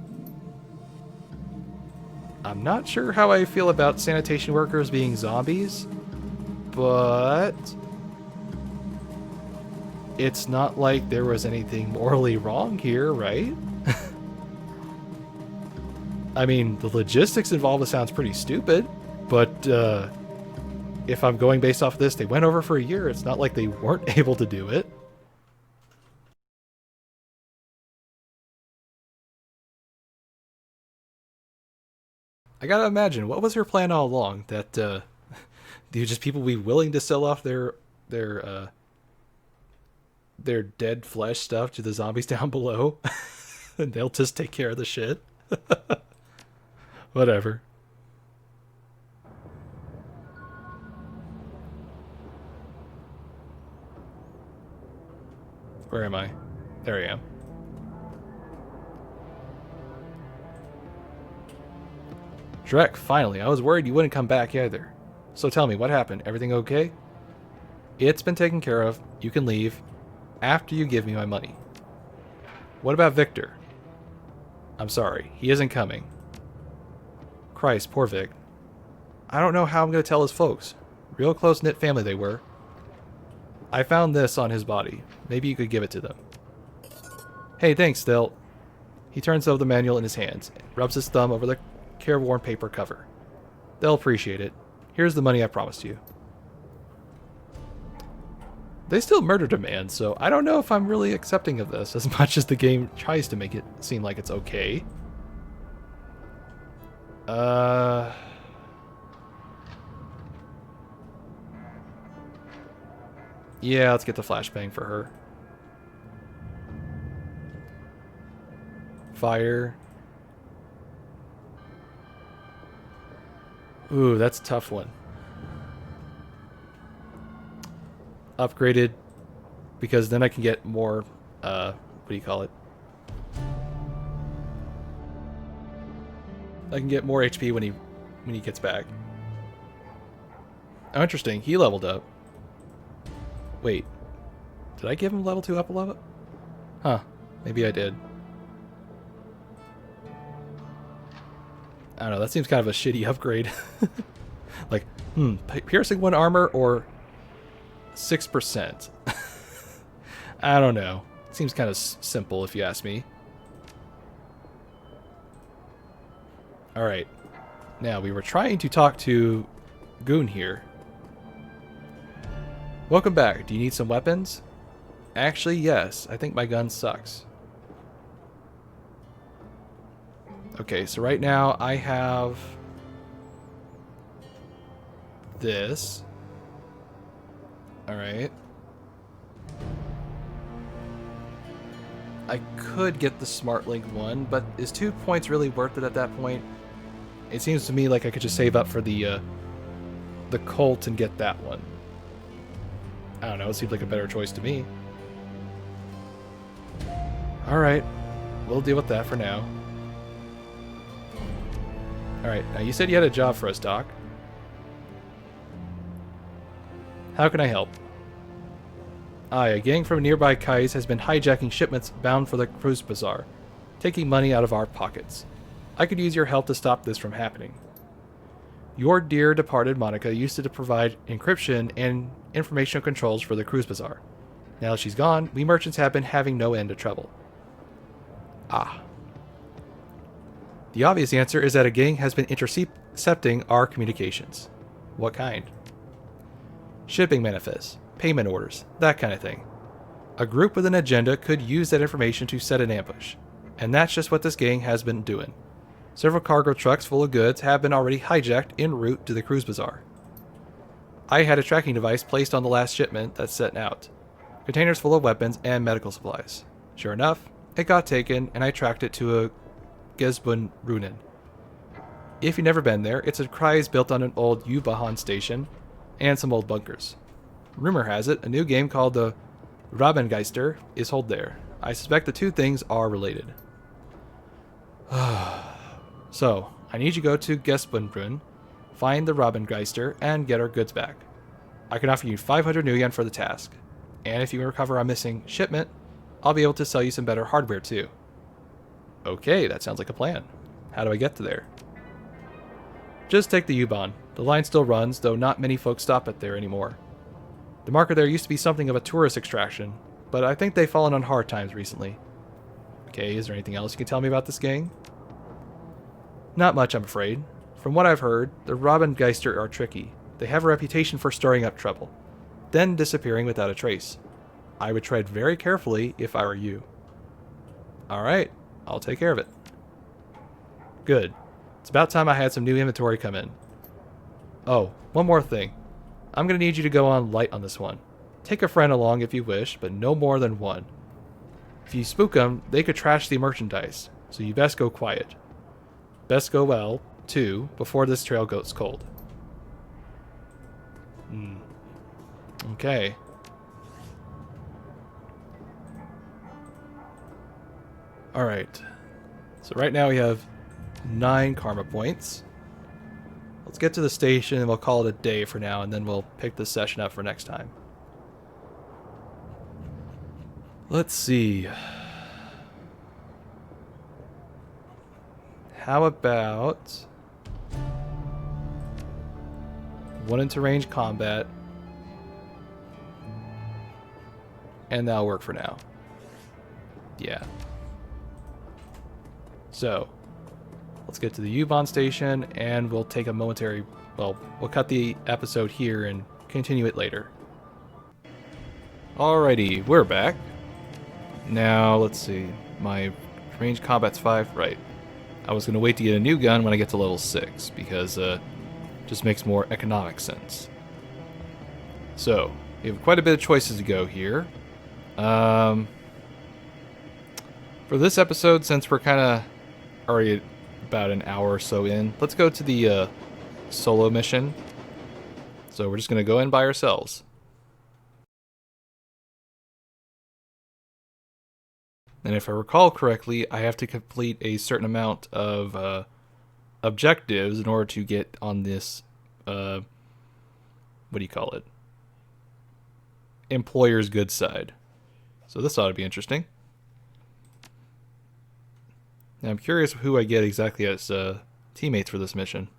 I'm not sure how I feel about sanitation workers being zombies, but it's not like there was anything morally wrong here, right? I mean, the logistics involved sounds pretty stupid, but if I'm going based off of this, they went over for a year. It's not like they weren't able to do it. I gotta imagine, what was her plan all along? That do just people be willing to sell off their dead flesh stuff to the zombies down below, and they'll just take care of the shit? Whatever. Where am I? There I am. Drek, finally. I was worried you wouldn't come back either. So tell me, what happened? Everything okay? It's been taken care of. You can leave after you give me my money. What about Victor? I'm sorry. He isn't coming. Christ, poor Vic. I don't know how I'm going to tell his folks. Real close-knit family they were. I found this on his body. Maybe you could give it to them. Hey, thanks, Still. He turns over the manual in his hands, rubs his thumb over the careworn paper cover. They'll appreciate it. Here's the money I promised you. They still murdered a man, so I don't know if I'm really accepting of this as much as the game tries to make it seem like it's okay. Yeah, let's get the flashbang for her. Fire. Ooh, that's a tough one. Upgraded, because then I can get more, what do you call it? I can get more HP when he gets back. Oh, interesting. He leveled up. Wait. Did I give him level 2 up a level? Huh. Maybe I did. I don't know. That seems kind of a shitty upgrade. Like, piercing 1 armor or 6%. I don't know. Seems kind of simple if you ask me. Alright. Now, we were trying to talk to Goon here. Welcome back. Do you need some weapons? Actually, yes. I think my gun sucks. Okay, so right now I have this. Alright. I could get the Smart Link one, but is 2 points really worth it at that point? It seems to me like I could just save up for the Colt and get that one. I don't know, it seemed like a better choice to me. Alright, we'll deal with that for now. Alright, now you said you had a job for us, Doc. How can I help? Aye, a gang from nearby Kais has been hijacking shipments bound for the cruise bazaar, taking money out of our pockets. I could use your help to stop this from happening. Your dear departed Monica used to provide encryption and informational controls for the cruise bazaar. Now that she's gone, we merchants have been having no end of trouble. Ah. The obvious answer is that a gang has been intercepting our communications. What kind? Shipping manifests, payment orders, that kind of thing. A group with an agenda could use that information to set an ambush. And that's just what this gang has been doing. Several cargo trucks full of goods have been already hijacked en route to the cruise bazaar. I had a tracking device placed on the last shipment that's set out. Containers full of weapons and medical supplies. Sure enough, it got taken and I tracked it to a Gesbun Runen. If you've never been there, it's a Kreis built on an old U-Bahn station and some old bunkers. Rumor has it, a new game called the Rabengeister is held there. I suspect the two things are related. So, I need you to go to Gesbunbrunn, find the Rabengeister, and get our goods back. I can offer you 500 new yen for the task. And if you recover our missing shipment, I'll be able to sell you some better hardware too. Okay, that sounds like a plan. How do I get to there? Just take the U-Bahn. The line still runs, though not many folks stop it there anymore. The market there used to be something of a tourist attraction, but I think they've fallen on hard times recently. Okay, is there anything else you can tell me about this gang? Not much, I'm afraid. From what I've heard, the Rabengeister are tricky. They have a reputation for stirring up trouble, then disappearing without a trace. I would tread very carefully if I were you. Alright, I'll take care of it. Good. It's about time I had some new inventory come in. Oh, one more thing. I'm going to need you to go on light on this one. Take a friend along if you wish, but no more than one. If you spook them, they could trash the merchandise, so you best go quiet. Best go well, too, before this trail goes cold. Okay. Alright. So right now we have 9 karma points. Let's get to the station and we'll call it a day for now, and then we'll pick this session up for next time. Let's see. How about 1 into range combat, and that'll work for now. Yeah. So, let's get to the U-Bahn station, and we'll take a momentary... Well, we'll cut the episode here and continue it later. Alrighty, we're back. Now, let's see. My range combat's 5. Right. I was going to wait to get a new gun when I get to level 6, because just makes more economic sense. So, we have quite a bit of choices to go here. For this episode, since we're kind of already about an hour or so in, let's go to the solo mission. So we're just going to go in by ourselves. And if I recall correctly, I have to complete a certain amount of objectives in order to get on this, what do you call it? Employer's good side. So this ought to be interesting. Now I'm curious who I get exactly as teammates for this mission.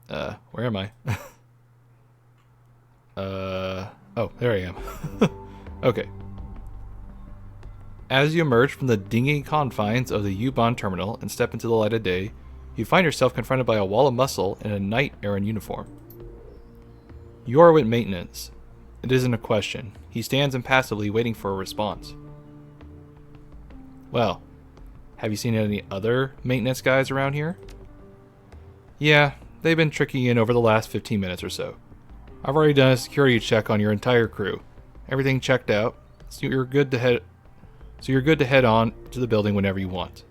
Where am I? Oh, there I am. Okay. As you emerge from the dingy confines of the U-Bahn terminal and step into the light of day, you find yourself confronted by a wall of muscle in a knight errant uniform. You are with maintenance. It isn't a question. He stands impassively waiting for a response. Well, have you seen any other maintenance guys around here? Yeah, they've been tricking in over the last 15 minutes or so. I've already done a security check on your entire crew. Everything checked out, so you're good to head on to the building whenever you want.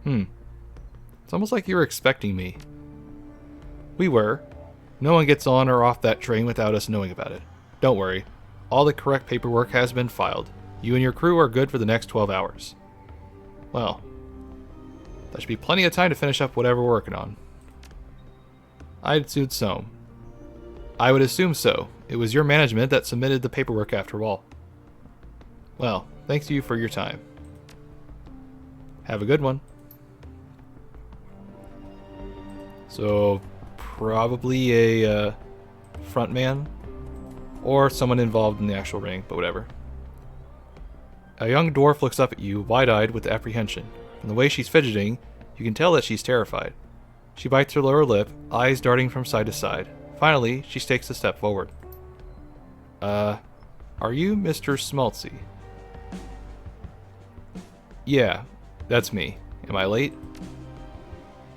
It's almost like you were expecting me. We were. No one gets on or off that train without us knowing about it. Don't worry. All the correct paperwork has been filed. You and your crew are good for the next 12 hours. Well, that should be plenty of time to finish up whatever we're working on. I'd assume I would assume so. It was your management that submitted the paperwork after all. Well, thanks to you for your time. Have a good one. So, probably a front man or someone involved in the actual ring, but whatever. A young dwarf looks up at you, wide-eyed with apprehension. From the way she's fidgeting, you can tell that she's terrified. She bites her lower lip, eyes darting from side to side. Finally, she takes a step forward. Are you Mr. Schmaltzy? Yeah, that's me. Am I late?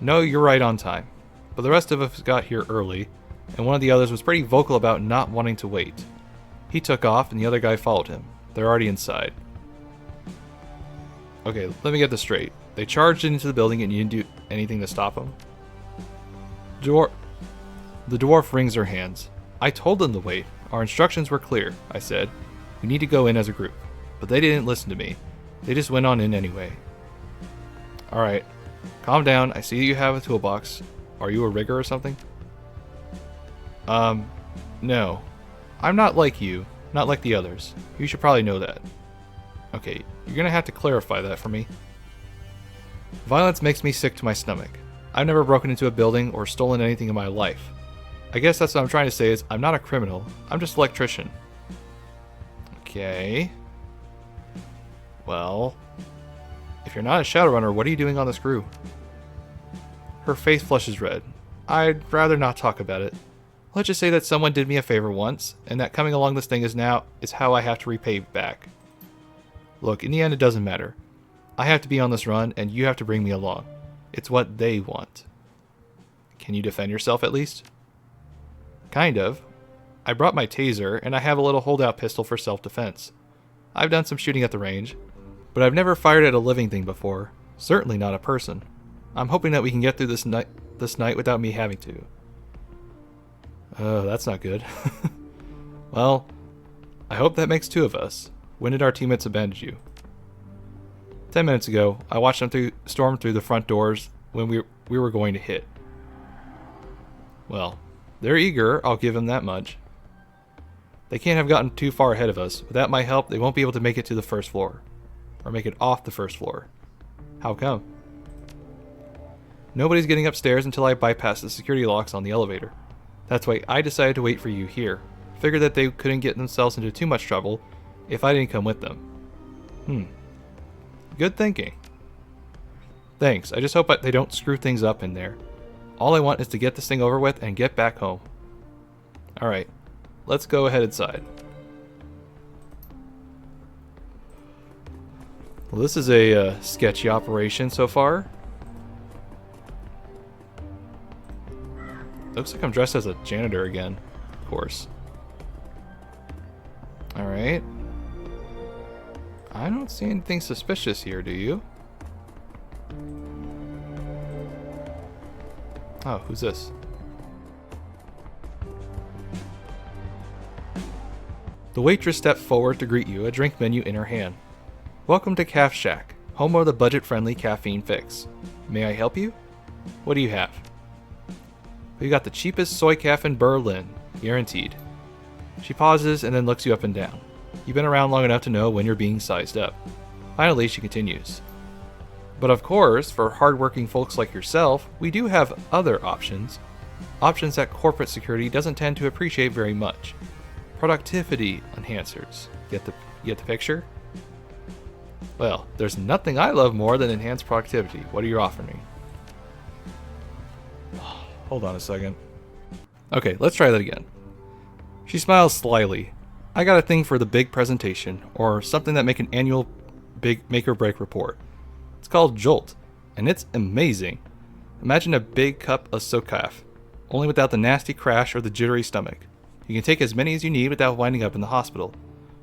No, you're right on time. But the rest of us got here early, and one of the others was pretty vocal about not wanting to wait. He took off, and the other guy followed him. They're already inside. Okay, let me get this straight. They charged into the building and you didn't do anything to stop them? The dwarf wrings her hands. I told them to wait. Our instructions were clear, I said. We need to go in as a group. But they didn't listen to me. They just went on in anyway. Alright. Calm down. I see you have a toolbox. Are you a rigger or something? No. I'm not like you. Not like the others. You should probably know that. Okay, you're gonna have to clarify that for me. Violence makes me sick to my stomach. I've never broken into a building or stolen anything in my life. I guess that's what I'm trying to say is I'm not a criminal. I'm just an electrician. Okay. Well, if you're not a Shadowrunner, what are you doing on this crew? Her face flushes red. I'd rather not talk about it. Let's just say that someone did me a favor once, and that coming along this thing is how I have to repay back. Look, in the end it doesn't matter. I have to be on this run, and you have to bring me along. It's what they want. Can you defend yourself at least? Kind of. I brought my taser, and I have a little holdout pistol for self-defense. I've done some shooting at the range, but I've never fired at a living thing before. Certainly not a person. I'm hoping that we can get through this night without me having to. Oh, that's not good. Well, I hope that makes two of us. When did our teammates abandon you? 10 minutes ago, I watched them storm through the front doors when we were going to hit. Well, they're eager, I'll give them that much. They can't have gotten too far ahead of us. Without my help, they won't be able to make it to the first floor. Or make it off the first floor. How come? Nobody's getting upstairs until I bypass the security locks on the elevator. That's why I decided to wait for you here. Figured that they couldn't get themselves into too much trouble if I didn't come with them. Good thinking. Thanks, I just hope they don't screw things up in there. All I want is to get this thing over with and get back home. Alright, let's go ahead inside. Well, this is a sketchy operation so far. Looks like I'm dressed as a janitor again, of course. Alright. I don't see anything suspicious here, do you? Oh, who's this? The waitress stepped forward to greet you, a drink menu in her hand. Welcome to Caf Shack, home of the budget-friendly caffeine fix. May I help you? What do you have? We got the cheapest soy caf in Berlin, guaranteed. She pauses and then looks you up and down. You've been around long enough to know when you're being sized up. Finally, she continues. But of course, for hardworking folks like yourself, we do have other options. Options that corporate security doesn't tend to appreciate very much. Productivity enhancers. Get the picture? Well, there's nothing I love more than enhanced productivity. What are you offering me? Hold on a second. Okay, let's try that again. She smiles slyly. I got a thing for the big presentation, or something that make an annual big make or break report. It's called Jolt, and it's amazing. Imagine a big cup of SOCAF, only without the nasty crash or the jittery stomach. You can take as many as you need without winding up in the hospital,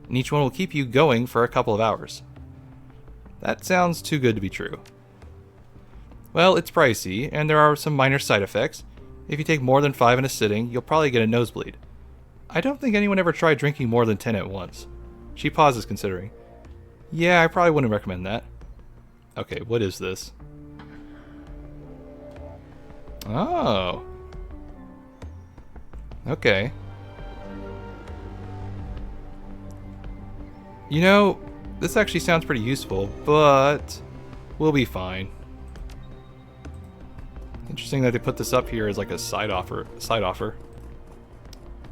and each one will keep you going for a couple of hours. That sounds too good to be true. Well, it's pricey, and there are some minor side effects. If you take more than 5 in a sitting, you'll probably get a nosebleed. I don't think anyone ever tried drinking more than 10 at once. She pauses, considering. Yeah, I probably wouldn't recommend that. Okay, what is this? Oh. Okay. You know, this actually sounds pretty useful, but we'll be fine. Interesting that they put this up here as like a side offer.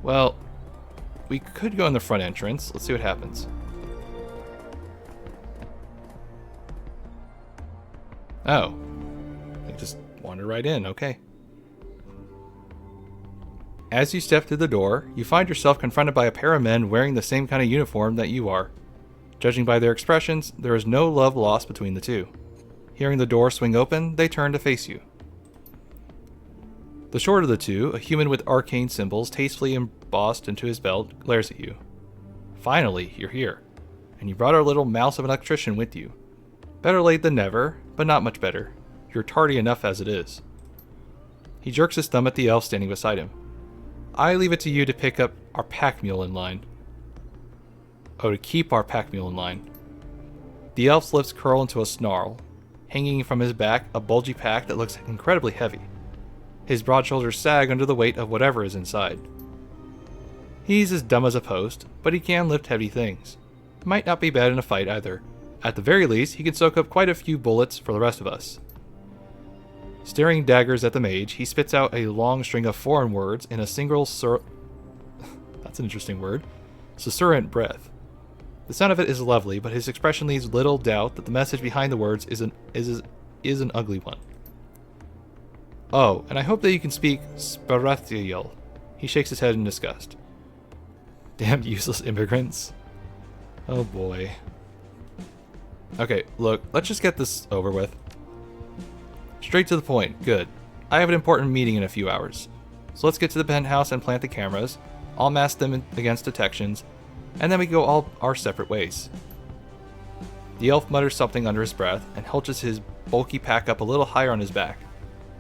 Well, we could go in the front entrance. Let's see what happens. Oh. They just wander right in, okay. As you step through the door, you find yourself confronted by a pair of men wearing the same kind of uniform that you are. Judging by their expressions, there is no love lost between the two. Hearing the door swing open, they turn to face you. The shorter of the two, a human with arcane symbols tastefully embossed into his belt, glares at you. Finally, you're here, and you brought our little mouse of an electrician with you. Better late than never, but not much better. You're tardy enough as it is. He jerks his thumb at the elf standing beside him. I leave it to you to pick up our pack mule in line. Oh, to keep our pack mule in line. The elf's lips curl into a snarl, hanging from his back a bulgy pack that looks incredibly heavy. His broad shoulders sag under the weight of whatever is inside. He's as dumb as a post, but he can lift heavy things. Might not be bad in a fight either. At the very least, he can soak up quite a few bullets for the rest of us. Staring daggers at the mage, he spits out a long string of foreign words in a single that's an interesting word. Susurrant breath. The sound of it is lovely, but his expression leaves little doubt that the message behind the words is an ugly one. Oh, and I hope that you can speak Sparathiel. He shakes his head in disgust. Damn useless immigrants. Oh boy. Okay, look, let's just get this over with. Straight to the point, good. I have an important meeting in a few hours. So let's get to the penthouse and plant the cameras, I'll mask them against detections, and then we go all our separate ways. The elf mutters something under his breath and hunches his bulky pack up a little higher on his back.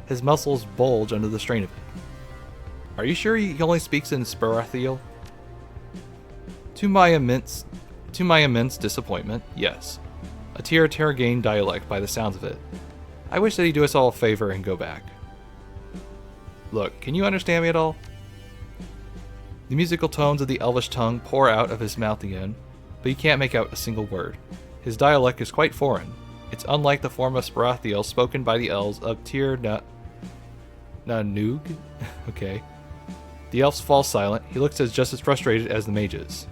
His muscles bulge under the strain of it. Are you sure he only speaks in Sparathiel? To my immense disappointment, yes. A Terragain dialect by the sounds of it. I wish that he'd do us all a favor and go back. Look, can you understand me at all? The musical tones of the elvish tongue pour out of his mouth again, but you can't make out a single word. His dialect is quite foreign. It's unlike the form of Sparathiel spoken by the elves of Noog? Okay. The elves fall silent. He looks just as frustrated as the mage is.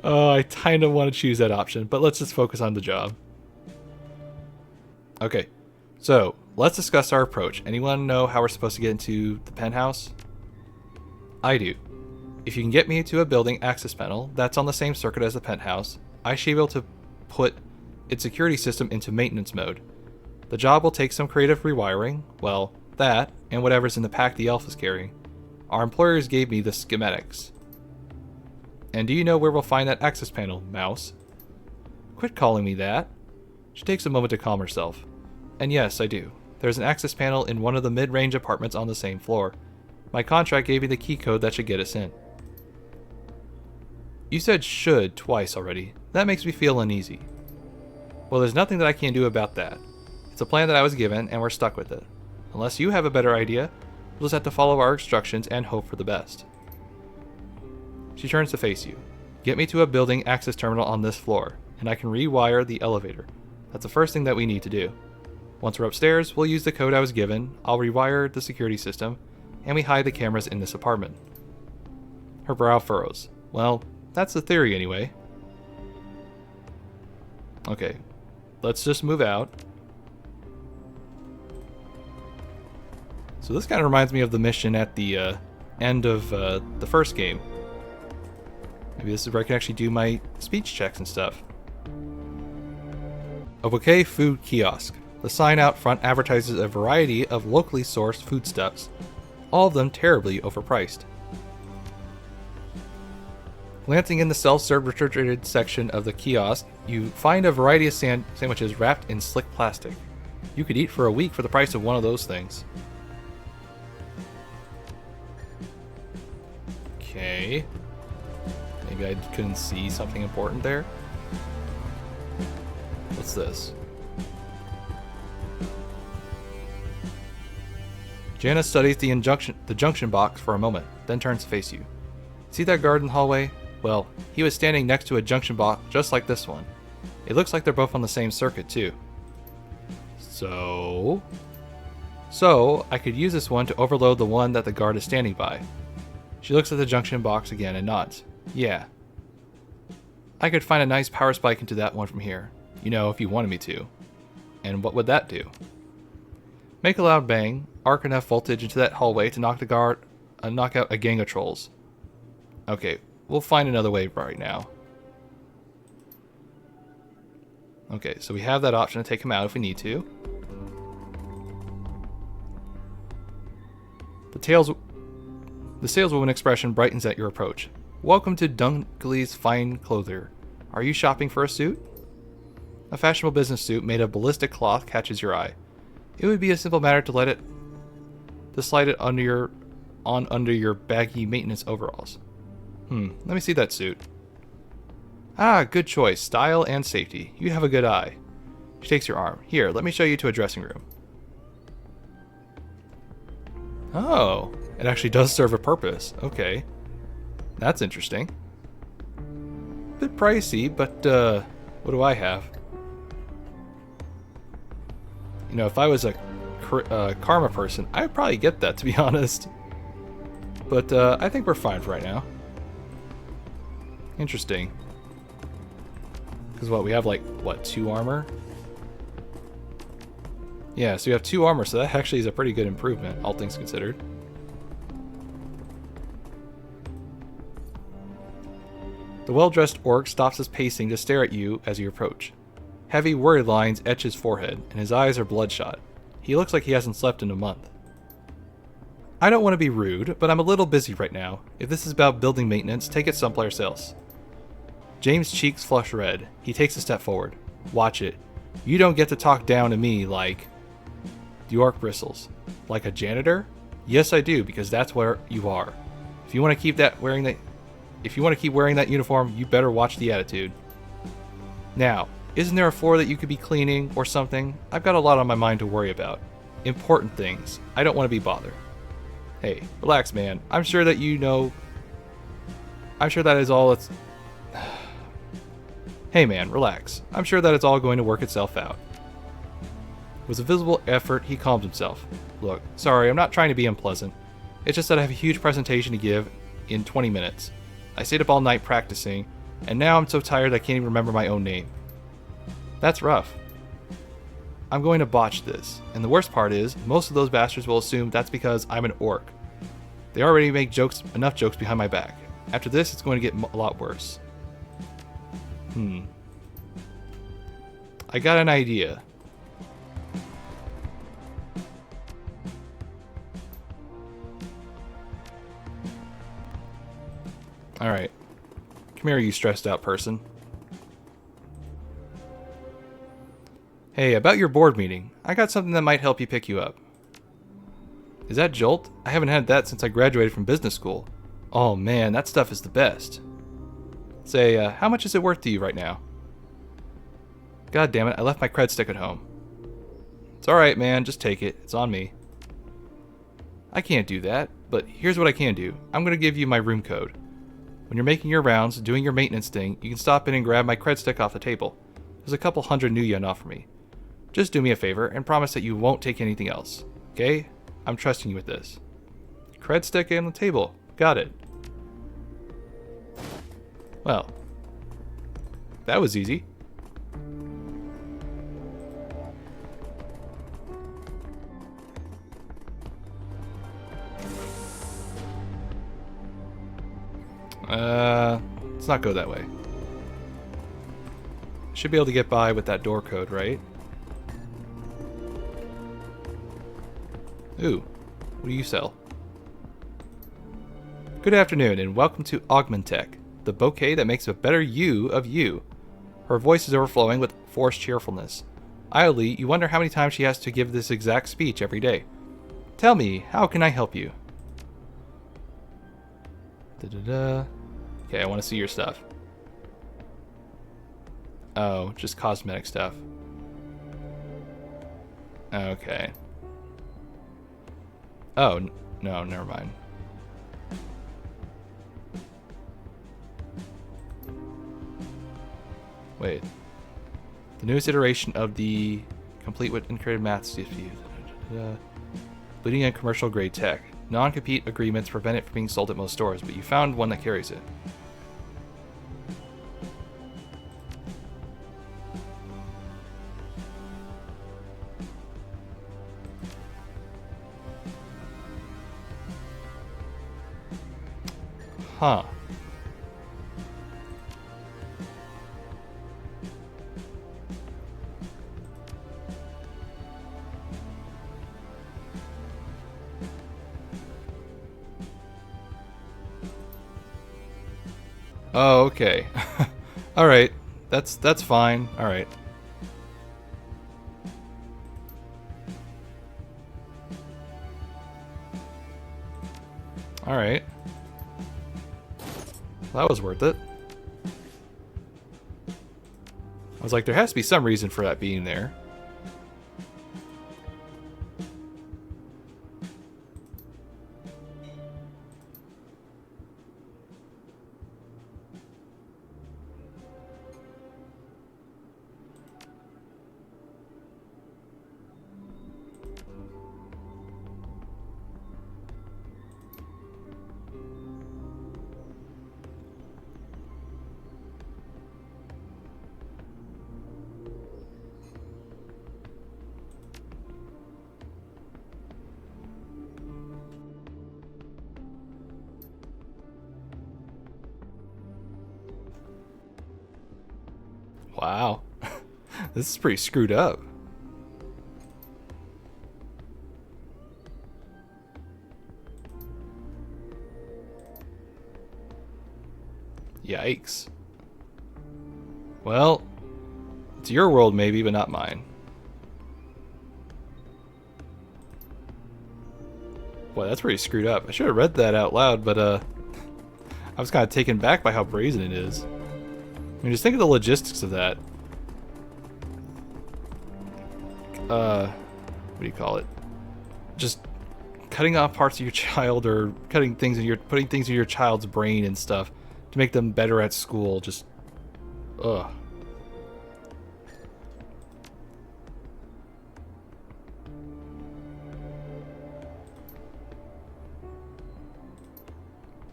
Oh, I kind of want to choose that option, but let's just focus on the job. Okay, so let's discuss our approach. Anyone know how we're supposed to get into the penthouse? I do. If you can get me to a building access panel that's on the same circuit as the penthouse, I should be able to put its security system into maintenance mode. The job will take some creative rewiring, well, that, and whatever's in the pack the elf is carrying. Our employers gave me the schematics. And do you know where we'll find that access panel, mouse? Quit calling me that. She takes a moment to calm herself. And yes, I do. There's an access panel in one of the mid-range apartments on the same floor. My contract gave me the key code that should get us in. You said should twice already. That makes me feel uneasy. Well, there's nothing that I can do about that. It's a plan that I was given, and we're stuck with it. Unless you have a better idea, we'll just have to follow our instructions and hope for the best. She turns to face you. Get me to a building access terminal on this floor, and I can rewire the elevator. That's the first thing that we need to do. Once we're upstairs, we'll use the code I was given, I'll rewire the security system, and we hide the cameras in this apartment. Her brow furrows. Well, that's the theory anyway. Okay, let's just move out. So this kind of reminds me of the mission at the end of the first game. Maybe this is where I can actually do my speech checks and stuff. A bouquet food kiosk. The sign out front advertises a variety of locally sourced foodstuffs, all of them terribly overpriced. Glancing in the self-serve refrigerated section of the kiosk, you find a variety of sandwiches wrapped in slick plastic. You could eat for a week for the price of one of those things. Okay. Maybe I couldn't see something important there. What's this? Jana studies the junction box for a moment, then turns to face you. See that guard in the hallway? Well, he was standing next to a junction box just like this one. It looks like they're both on the same circuit too. So I could use this one to overload the one that the guard is standing by. She looks at the junction box again and nods. Yeah. I could find a nice power spike into that one from here. You know, if you wanted me to. And what would that do? Make a loud bang, arc enough voltage into that hallway to knock out a gang of trolls. Okay, we'll find another way right now. Okay, so we have that option to take him out if we need to. The saleswoman expression brightens at your approach. Welcome to Dunkley's Fine Clothier. Are you shopping for a suit? A fashionable business suit made of ballistic cloth catches your eye. It would be a simple matter to slide it under your baggy maintenance overalls. Let me see that suit. Ah, good choice. Style and safety. You have a good eye. She takes your arm. Here, let me show you to a dressing room. Oh, it actually does serve a purpose. Okay. That's interesting. Bit pricey, but what do I have? You know, if I was a karma person, I'd probably get that, to be honest. But I think we're fine for right now. Interesting. Because what, we have like, what, 2 armor? Yeah, so we have 2 armor, so that actually is a pretty good improvement, all things considered. The well-dressed orc stops his pacing to stare at you as you approach. Heavy, worried lines etch his forehead, and his eyes are bloodshot. He looks like he hasn't slept in a month. I don't want to be rude, but I'm a little busy right now. If this is about building maintenance, take it someplace else. James' cheeks flush red. He takes a step forward. Watch it. You don't get to talk down to me like... The orc bristles. Like a janitor? Yes, I do, because that's where you are. If you want to keep wearing that uniform, you better watch the attitude. Now, isn't there a floor that you could be cleaning or something? I've got a lot on my mind to worry about. Important things. I don't want to be bothered. Hey, relax, man. I'm sure that is all it's... Hey, man, relax. I'm sure that it's all going to work itself out. With a visible effort, he calmed himself. Look, sorry, I'm not trying to be unpleasant. It's just that I have a huge presentation to give in 20 minutes. I stayed up all night practicing, and now I'm so tired I can't even remember my own name. That's rough. I'm going to botch this, and the worst part is, most of those bastards will assume that's because I'm an orc. They already make enough jokes behind my back. After this, it's going to get a lot worse. I got an idea. Alright. Come here, you stressed out person. Hey, about your board meeting, I got something that might help you pick you up. Is that Jolt? I haven't had that since I graduated from business school. Oh man, that stuff is the best. Say, how much is it worth to you right now? God damn it, I left my cred stick at home. It's alright, man, just take it. It's on me. I can't do that, but here's what I can do. I'm going to give you my room code. When you're making your rounds, doing your maintenance thing, you can stop in and grab my cred stick off the table. There's a couple hundred new yen off for me. Just do me a favor and promise that you won't take anything else. Okay? I'm trusting you with this. Cred stick on the table. Got it. Well, that was easy. Let's not go that way. Should be able to get by with that door code, right? Ooh, what do you sell? Good afternoon and welcome to Augmentech, the bouquet that makes a better you of you. Her voice is overflowing with forced cheerfulness. Idly, you wonder how many times she has to give this exact speech every day. Tell me, how can I help you? Da-da-da. Okay, I want to see your stuff. Oh, just cosmetic stuff. Okay. Oh, no, never mind. Wait. The newest iteration of the complete with integrated math bleeding in commercial grade tech. Non-compete agreements prevent it from being sold at most stores, but you found one that carries it. Huh. Oh, okay. All right. That's fine. All right. All right. Well, that was worth it. I was like, there has to be some reason for that being there. Wow. This is pretty screwed up. Yikes. Well, it's your world maybe, but not mine. Boy, that's pretty screwed up. I should have read that out loud, but I was kind of taken back by how brazen it is. I mean, just think of the logistics of that. What do you call it? Just cutting off parts of your child, or putting things in your child's brain and stuff to make them better at school. Just, ugh.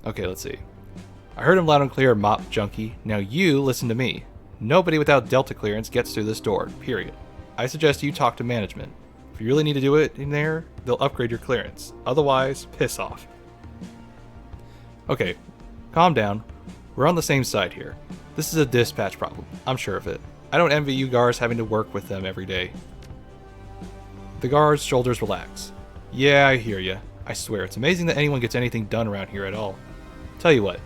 Okay, let's see. I heard him loud and clear, mop junkie. Now you listen to me. Nobody without Delta clearance gets through this door, period. I suggest you talk to management. If you really need to do it in there, they'll upgrade your clearance. Otherwise, piss off. Okay, calm down. We're on the same side here. This is a dispatch problem. I'm sure of it. I don't envy you guards having to work with them every day. The guard's shoulders relax. Yeah, I hear ya. I swear, it's amazing that anyone gets anything done around here at all. Tell you what,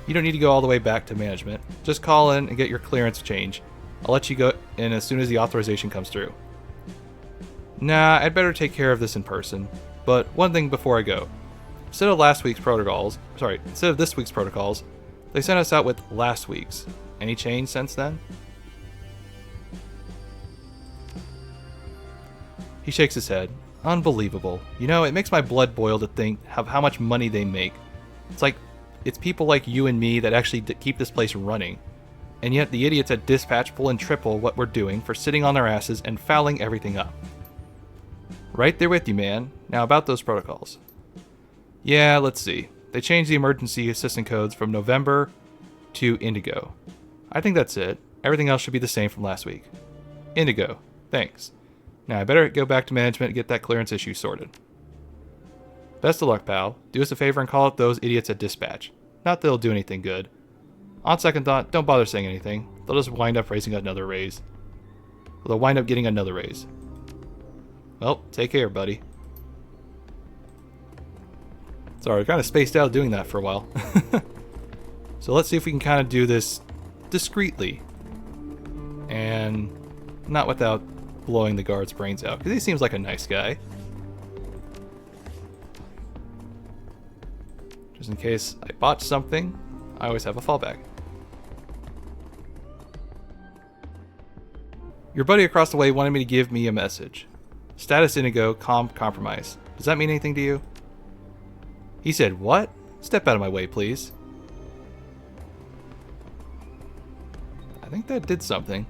you don't need to go all the way back to management. Just call in and get your clearance change. I'll let you go in as soon as the authorization comes through. Nah, I'd better take care of this in person. But one thing before I go. Instead of this week's protocols, they sent us out with last week's. Any change since then? He shakes his head. Unbelievable. You know, it makes my blood boil to think of how much money they make. It's people like you and me that actually keep this place running. And yet the idiots at Dispatch pull and triple what we're doing for sitting on their asses and fouling everything up. Right there with you, man. Now about those protocols. Yeah, let's see. They changed the emergency assistant codes from November to Indigo. I think that's it. Everything else should be the same from last week. Indigo. Thanks. Now I better go back to management and get that clearance issue sorted. Best of luck, pal. Do us a favor and call out those idiots at Dispatch. Not that they'll do anything good. On second thought, don't bother saying anything. They'll just wind up getting another raise. Well, take care, buddy. Sorry, I kind of spaced out doing that for a while. So let's see if we can kind of do this discreetly. And not without blowing the guard's brains out, because he seems like a nice guy. Just in case I botch something, I always have a fallback. Your buddy across the way wanted me to give me a message. Status Indigo, compromise. Does that mean anything to you? He said, what? Step out of my way, please. I think that did something.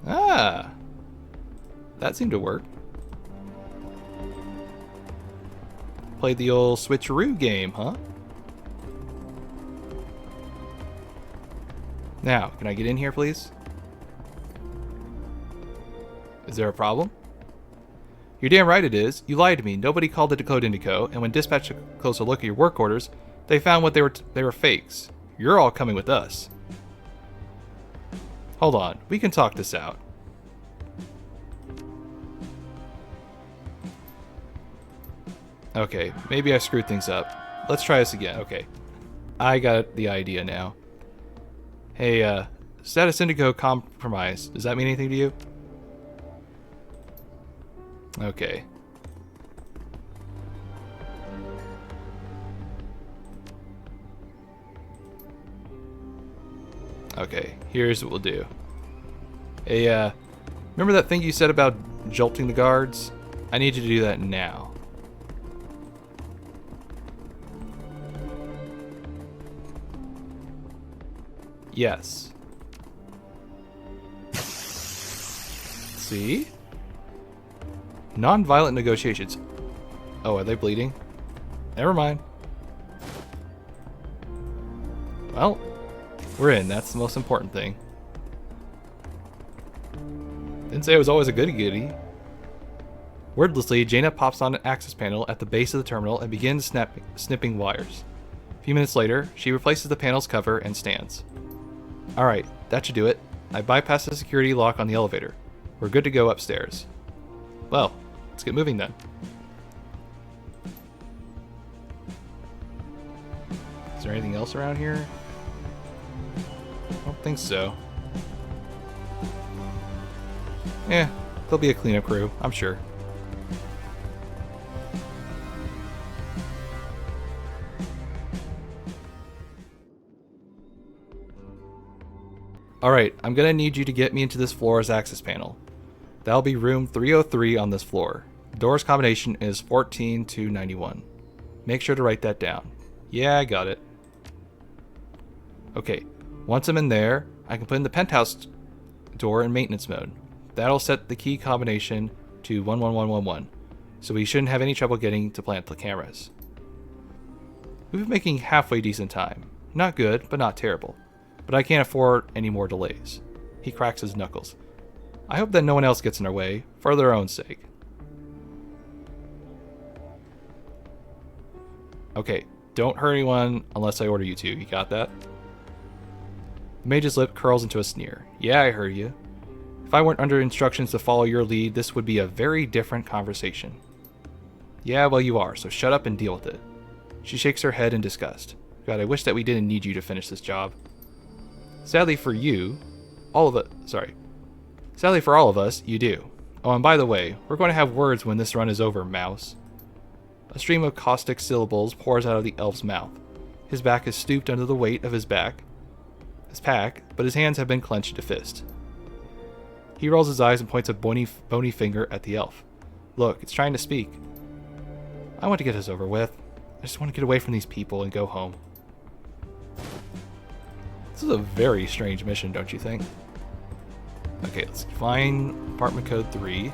Ah, that seemed to work. Played the old switcheroo game, huh? Now, can I get in here, please? Is there a problem? You're damn right it is. You lied to me. Nobody called it a Code Indigo, and when dispatch took a closer look at your work orders, they found what they were fakes. You're all coming with us. Hold on, we can talk this out. Okay, maybe I screwed things up. Let's try this again. Okay, I got the idea now. Hey, Status Indigo compromise. Does that mean anything to you? Okay. Okay, here's what we'll do. Hey, remember that thing you said about jolting the guards? I need you to do that now. Yes. See? Non-violent negotiations. Oh, are they bleeding? Never mind. Well, we're in. That's the most important thing. Didn't say it was always a goody-goody. Wordlessly, Jaina pops on an access panel at the base of the terminal and begins snipping wires. A few minutes later, she replaces the panel's cover and stands. Alright, that should do it. I bypassed the security lock on the elevator. We're good to go upstairs. Well, let's get moving then. Is there anything else around here? I don't think so. Yeah, there'll be a cleanup crew, I'm sure. Alright, I'm gonna need you to get me into this floor's access panel. That'll be room 303 on this floor. The door's combination is 14-91. Make sure to write that down. Yeah, I got it. Okay, once I'm in there, I can put in the penthouse door in maintenance mode. That'll set the key combination to 11111, so we shouldn't have any trouble getting to plant the cameras. We've been making halfway decent time. Not good, but not terrible. But I can't afford any more delays. He cracks his knuckles. I hope that no one else gets in our way, for their own sake. Okay, don't hurt anyone unless I order you to. You got that? The mage's lip curls into a sneer. Yeah, I heard you. If I weren't under instructions to follow your lead, this would be a very different conversation. Yeah, well you are, so shut up and deal with it. She shakes her head in disgust. God, I wish that we didn't need you to finish this job. Sadly for all of us, you do. Oh, and by the way, we're going to have words when this run is over, mouse. A stream of caustic syllables pours out of the elf's mouth. His back is stooped under the weight of his pack, but his hands have been clenched to fist. He rolls his eyes and points a bony finger at the elf. Look, it's trying to speak. I want to get this over with. I just want to get away from these people and go home. This is a very strange mission, don't you think? Okay, let's find apartment code 3.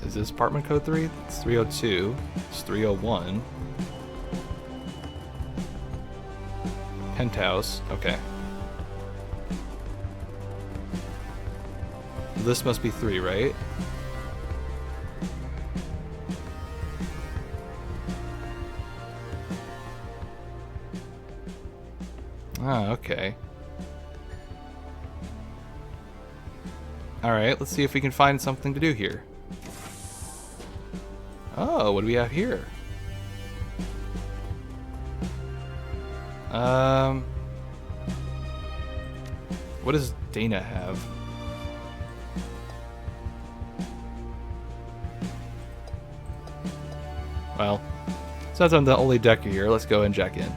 Is this apartment code 3? It's 302. It's 301. Penthouse. Okay. This must be 3, right? Ah, okay. Alright, let's see if we can find something to do here. Oh, what do we have here? What does Dana have? Well, since I'm the only decker here, let's go and check in.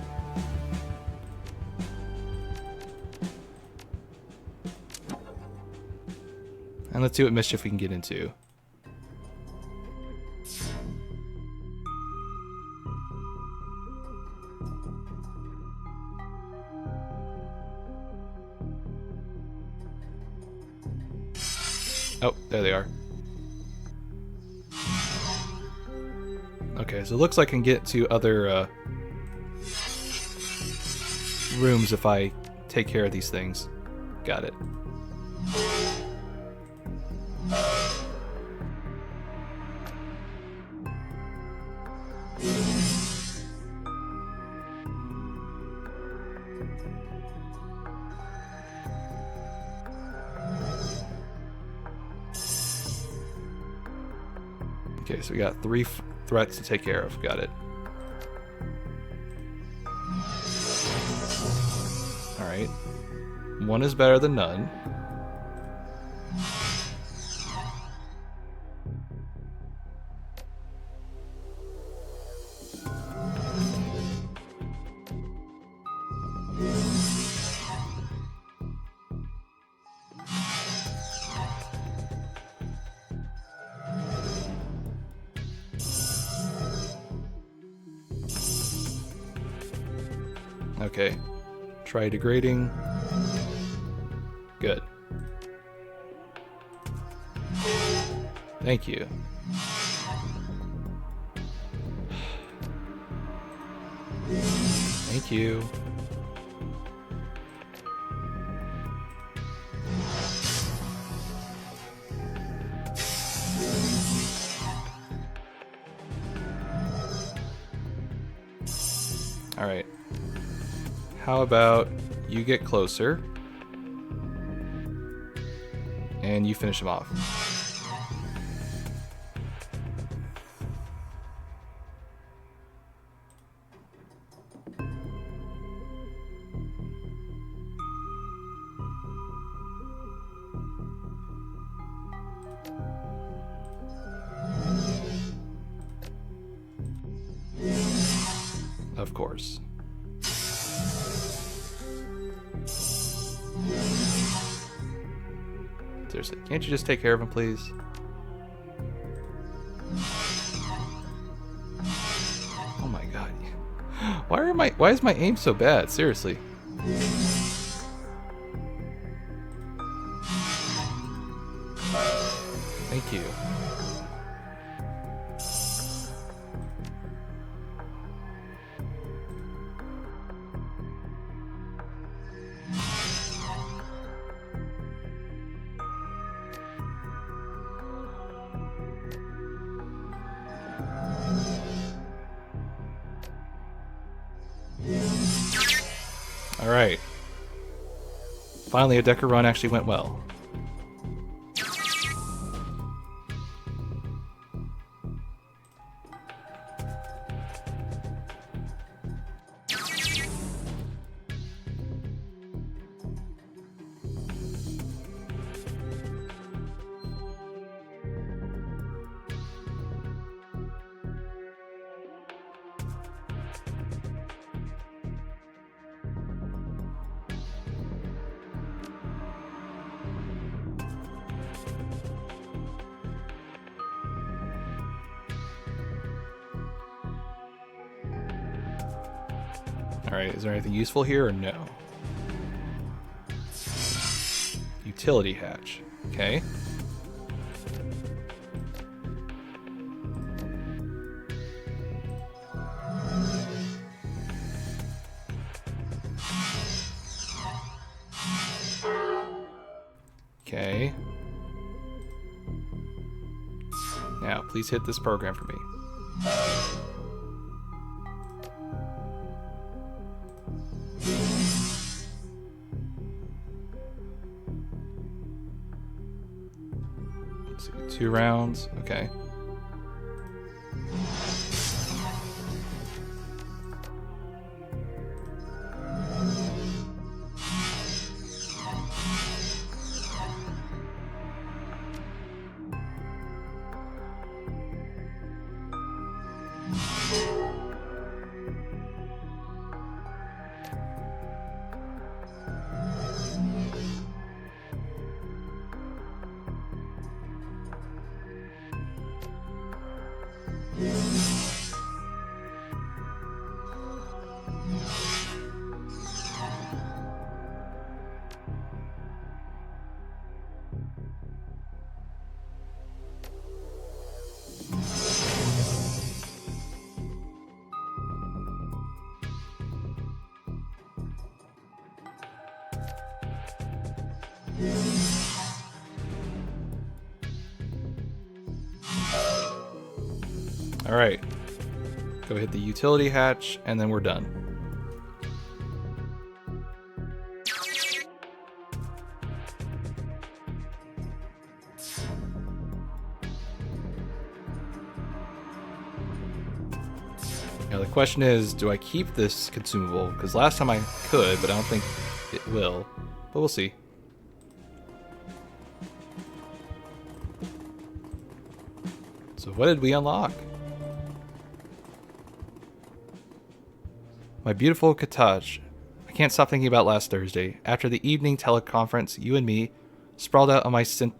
And let's see what mischief we can get into. Oh, there they are. Okay, so it looks like I can get to other rooms if I take care of these things. Got it. Okay, so we got 3 threats to take care of. Got it. Alright. 1 is better than none. Okay. Try degrading. Good. Thank you. Thank you. All right. How about you get closer and you finish him off. Of course. Seriously, can't you just take care of him, please? Oh my god. Why is my aim so bad? Seriously. Thank you. Alright. Finally, a Decker run actually went well. Alright, is there anything useful here or no? Utility hatch. Okay. Okay. Now, please hit this program for me. Let's see, 2 rounds. Okay. All right. Go hit the utility hatch, and then we're done. Now the question is, do I keep this consumable? Because last time I could, but I don't think it will. But we'll see. So what did we unlock? My beautiful Kataj. I can't stop thinking about last Thursday. After the evening teleconference, you and me sprawled out on my synth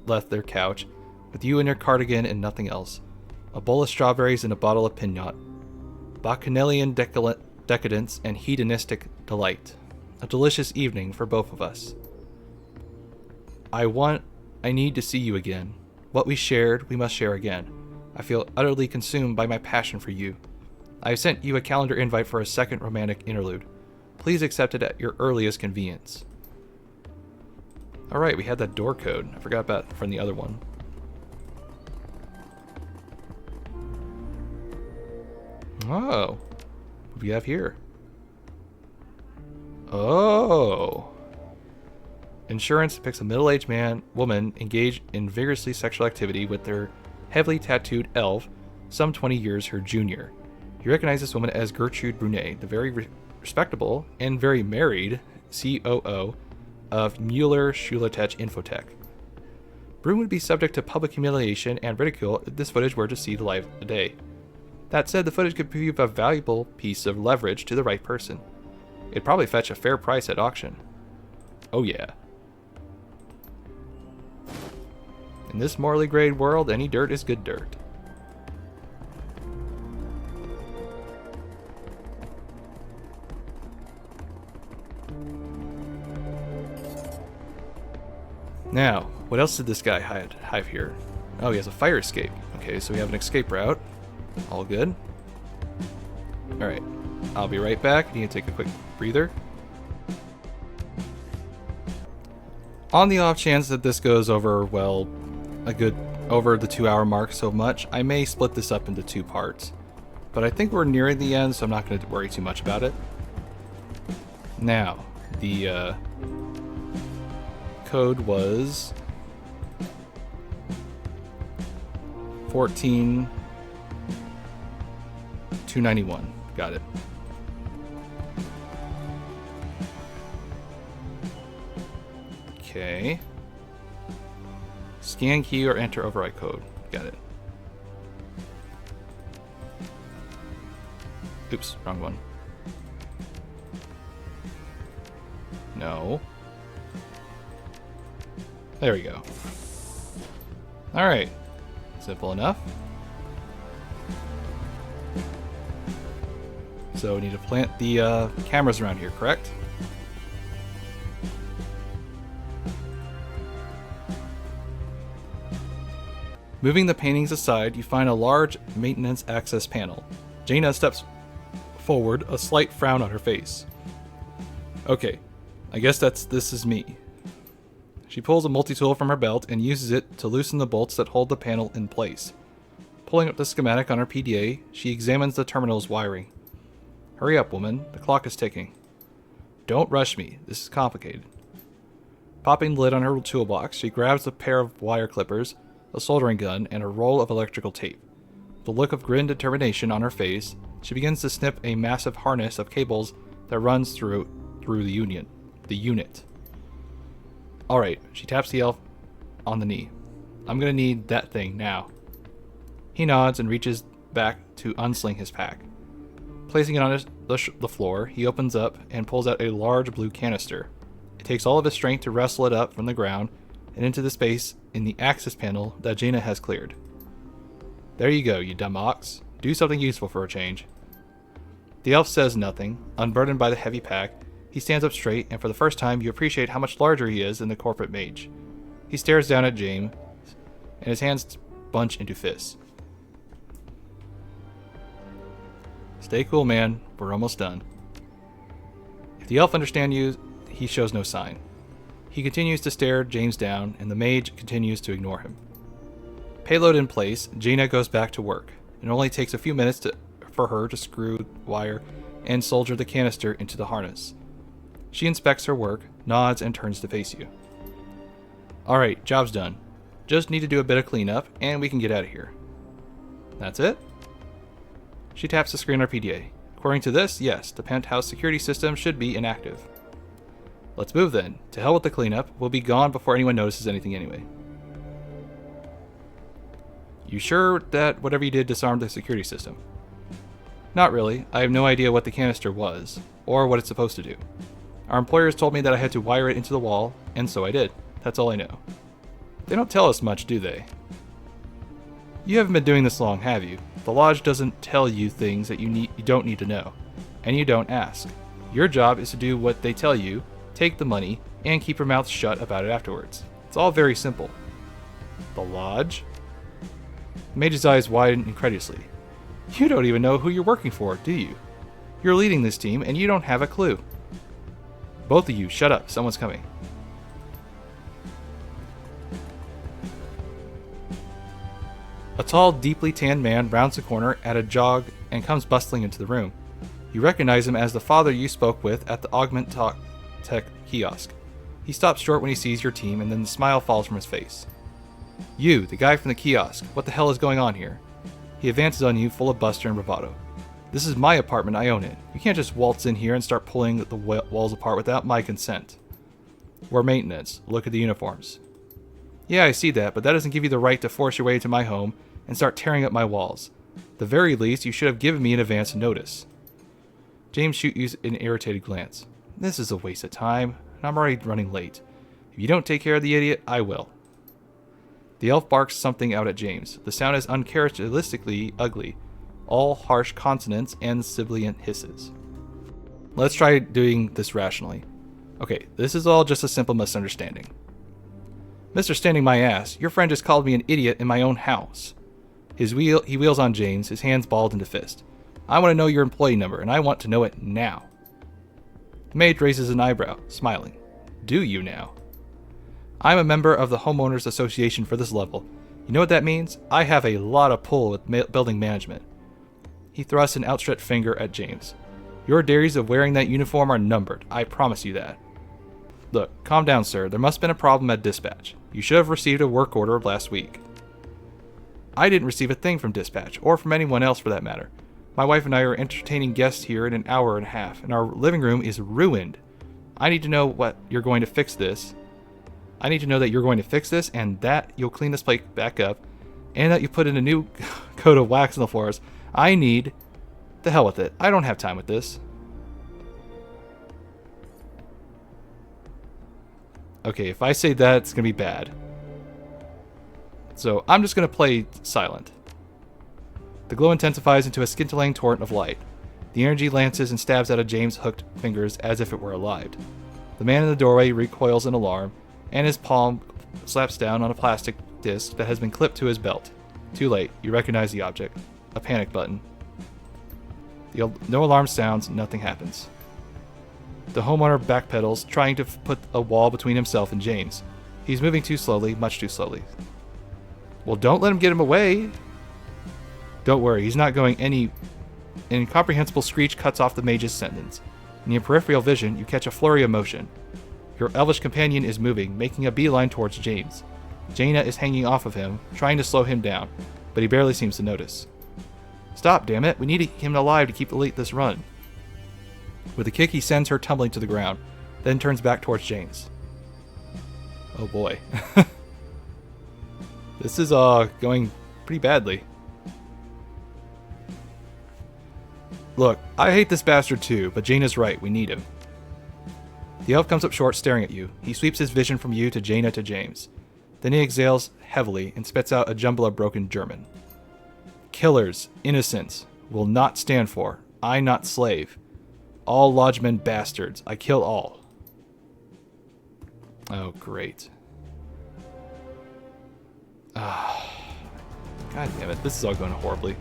leather couch, with you in your cardigan and nothing else. A bowl of strawberries and a bottle of Pinot. Bacchanalian decadence and hedonistic delight. A delicious evening for both of us. I need to see you again. What we shared, we must share again. I feel utterly consumed by my passion for you. I have sent you a calendar invite for a second romantic interlude. Please accept it at your earliest convenience. Alright, we had that door code. I forgot about from the other one. Oh. What do we have here? Oh. Insurance depicts a middle-aged woman engaged in vigorously sexual activity with their heavily tattooed elf, some 20 years her junior. You recognize this woman as Gertrude Brunet, the very respectable and very married COO of Mueller Schulertech Infotech. Brune would be subject to public humiliation and ridicule if this footage were to see the light of day. That said, the footage could prove a valuable piece of leverage to the right person. It'd probably fetch a fair price at auction. Oh yeah. In this morally grade world, any dirt is good dirt. Now, what else did this guy have here? Oh, he has a fire escape. Okay, so we have an escape route. All good. Alright, I'll be right back. I need to take a quick breather. On the off chance that this goes over, well, over the 2 hour mark so much, I may split this up into 2 parts. But I think we're nearing the end, so I'm not going to worry too much about it. Now, the code was 14291. Got it. Okay. Scan key or enter override code. Got it. Oops, wrong one. No. There we go. Alright. Simple enough. So we need to plant the cameras around here, correct? Moving the paintings aside, you find a large maintenance access panel. Jaina steps forward, a slight frown on her face. Okay, I guess this is me. She pulls a multi-tool from her belt and uses it to loosen the bolts that hold the panel in place. Pulling up the schematic on her PDA, she examines the terminal's wiring. Hurry up, woman. The clock is ticking. Don't rush me. This is complicated. Popping the lid on her toolbox, she grabs a pair of wire clippers, a soldering gun, and a roll of electrical tape. With a look of grim determination on her face, she begins to snip a massive harness of cables that runs through the unit. Alright, she taps the elf on the knee. I'm gonna need that thing now. He nods and reaches back to unsling his pack. Placing it on the floor, he opens up and pulls out a large blue canister. It takes all of his strength to wrestle it up from the ground and into the space in the access panel that Jaina has cleared. There you go, you dumb ox. Do something useful for a change. The elf says nothing. Unburdened by the heavy pack, he stands up straight, and for the first time you appreciate how much larger he is than the corporate mage. He stares down at James, and his hands bunch into fists. Stay cool, man. We're almost done. If the elf understands you, he shows no sign. He continues to stare James down, and the mage continues to ignore him. Payload in place, Jaina goes back to work. It only takes a few minutes for her to screw, wire, and solder the canister into the harness. She inspects her work, nods, and turns to face you. Alright, job's done. Just need to do a bit of cleanup, and we can get out of here. That's it? She taps the screen on her PDA. According to this, yes, the penthouse security system should be inactive. Let's move then. To hell with the cleanup. We'll be gone before anyone notices anything anyway. You sure that whatever you did disarmed the security system? Not really. I have no idea what the canister was, or what it's supposed to do. Our employers told me that I had to wire it into the wall, and so I did. That's all I know. They don't tell us much, do they? You haven't been doing this long, have you? The Lodge doesn't tell you things that you don't need to know, and you don't ask. Your job is to do what they tell you, take the money, and keep your mouth shut about it afterwards. It's all very simple. The Lodge? The mage's eyes widen incredulously. You don't even know who you're working for, do you? You're leading this team, and you don't have a clue. Both of you, shut up. Someone's coming. A tall, deeply tanned man rounds the corner at a jog and comes bustling into the room. You recognize him as the father you spoke with at the Augment Tech kiosk. He stops short when he sees your team, and then the smile falls from his face. You, the guy from the kiosk, what the hell is going on here? He advances on you, full of bluster and bravado. This is my apartment, I own it. You can't just waltz in here and start pulling the walls apart without my consent. We're maintenance. Look at the uniforms. Yeah, I see that, but that doesn't give you the right to force your way into my home and start tearing up my walls. At the very least, you should have given me an advance notice. James shoots you an irritated glance. This is a waste of time, and I'm already running late. If you don't take care of the idiot, I will. The elf barks something out at James. The sound is uncharacteristically ugly, all harsh consonants and sibilant hisses. Let's try doing this rationally. Okay, this is all just a simple misunderstanding. Mr. Standing My Ass, your friend just called me an idiot in my own house. He wheels on James, his hands balled into fist. I want to know your employee number, and I want to know it now. The mage raises an eyebrow, smiling. Do you now? I'm a member of the Homeowners Association for this level. You know what that means? I have a lot of pull with building management. He thrusts an outstretched finger at James. Your days of wearing that uniform are numbered, I promise you that. Look, calm down, sir. There must have been a problem at dispatch. You should have received a work order last week. I didn't receive a thing from dispatch, or from anyone else for that matter. My wife and I are entertaining guests here in an hour and a half, and our living room is ruined. I need to know what you're going to fix this. I need to know that you're going to fix this, and that you'll clean this place back up, and that you put in a new coat of wax on the floors. I need... The hell with it. I don't have time with this. Okay, if I say that, it's going to be bad. So I'm just going to play silent. The glow intensifies into a scintillating torrent of light. The energy lances and stabs out of James' hooked fingers as if it were alive. The man in the doorway recoils in alarm, and his palm slaps down on a plastic disc that has been clipped to his belt. Too late. You recognize the object. A panic button. No alarm sounds, nothing happens. The homeowner backpedals, trying to put a wall between himself and James. He's moving too slowly, much too slowly. Well, don't let him get him away. Don't worry, he's not going any... An incomprehensible screech cuts off the mage's sentence. In your peripheral vision, you catch a flurry of motion. Your elvish companion is moving, making a beeline towards James. Jaina is hanging off of him, trying to slow him down, but he barely seems to notice. Stop, damn it! We need him alive to keep this run. With a kick, he sends her tumbling to the ground, then turns back towards James. Oh boy. This is going pretty badly. Look, I hate this bastard too, but Jaina's right, we need him. The elf comes up short, staring at you. He sweeps his vision from you to Jaina to James. Then he exhales heavily and spits out a jumble of broken German. Killers, innocents, will not stand for. I not slave. All lodgemen bastards. I kill all. Oh, great. Ah, God damn it. This is all going horribly.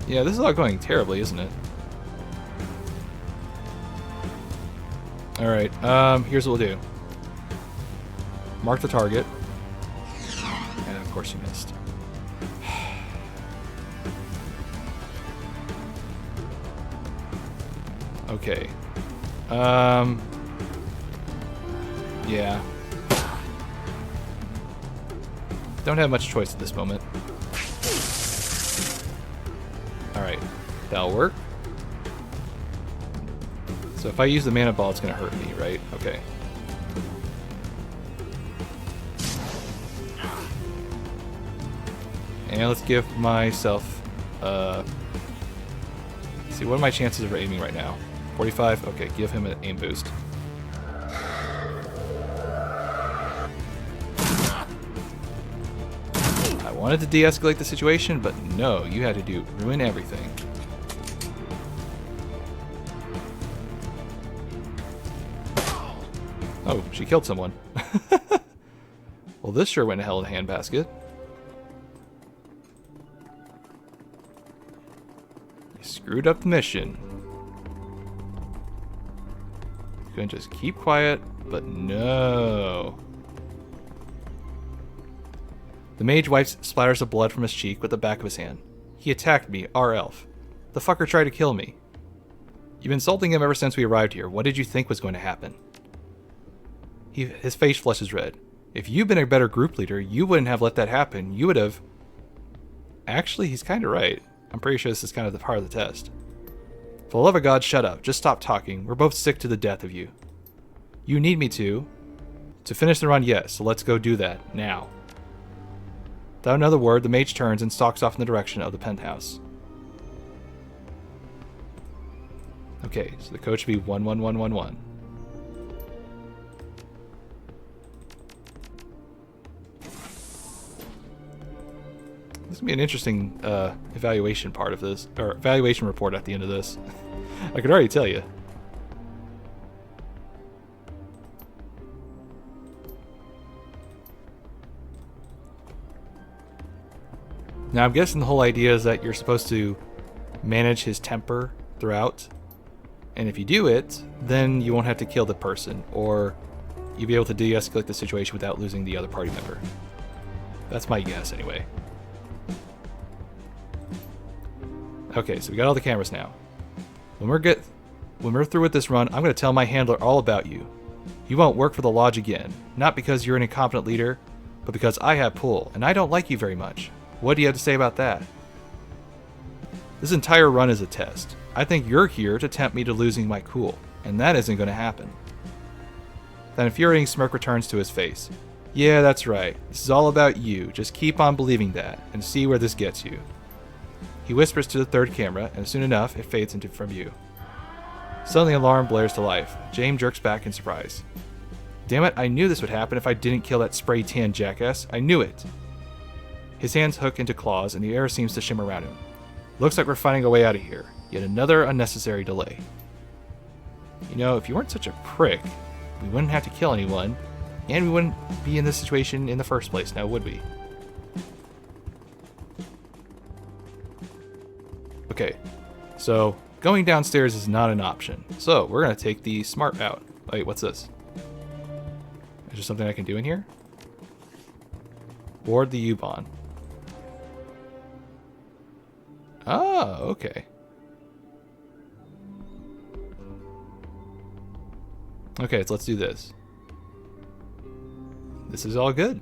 Yeah, this is all going terribly, isn't it? Alright, here's what we'll do. Mark the target. And of course you missed. Okay. Yeah. Don't have much choice at this moment. Alright, that'll work. So if I use the mana ball, it's going to hurt me, right? Okay. And let's give myself... let's see, what are my chances of aiming right now? 45? Okay, give him an aim boost. I wanted to de-escalate the situation, but no, you had to ruin everything. Oh, she killed someone. Well, this sure went to hell in a handbasket. You screwed up the mission. You can just keep quiet, but no. The mage wipes splatters of blood from his cheek with the back of his hand. He attacked me, our elf. The fucker tried to kill me. You've been insulting him ever since we arrived here. What did you think was going to happen? His face flushes red. If you'd been a better group leader, you wouldn't have let that happen. You would have... Actually, he's kind of right. I'm pretty sure this is kind of the part of the test. For the love of God, shut up. Just stop talking. We're both sick to the death of you. You need me to. To finish the run, yes. So let's go do that. Now. Without another word, the mage turns and stalks off in the direction of the penthouse. Okay, so the code should be 11111. This is going to be an interesting evaluation part of this, or evaluation report at the end of this. I could already tell you. Now I'm guessing the whole idea is that you're supposed to manage his temper throughout. And if you do it, then you won't have to kill the person, or you'll be able to de-escalate the situation without losing the other party member. That's my guess anyway. Okay, so we got all the cameras now. When we're through with this run, I'm going to tell my handler all about you. You won't work for the lodge again, not because you're an incompetent leader, but because I have pull, and I don't like you very much. What do you have to say about that? This entire run is a test. I think you're here to tempt me to losing my cool, and that isn't going to happen. That infuriating smirk returns to his face. Yeah, that's right. This is all about you. Just keep on believing that, and see where this gets you. He whispers to the third camera, and soon enough, it fades into from view. Suddenly, an alarm blares to life. James jerks back in surprise. Damn it, I knew this would happen if I didn't kill that spray-tan jackass. I knew it. His hands hook into claws, and the air seems to shimmer around him. Looks like we're finding a way out of here. Yet another unnecessary delay. You know, if you weren't such a prick, we wouldn't have to kill anyone, and we wouldn't be in this situation in the first place, now would we? Okay, so going downstairs is not an option. So we're going to take the smart route. Wait, what's this? Is there something I can do in here? Board the U-Bahn. Oh, okay. Okay, so let's do this. This is all good.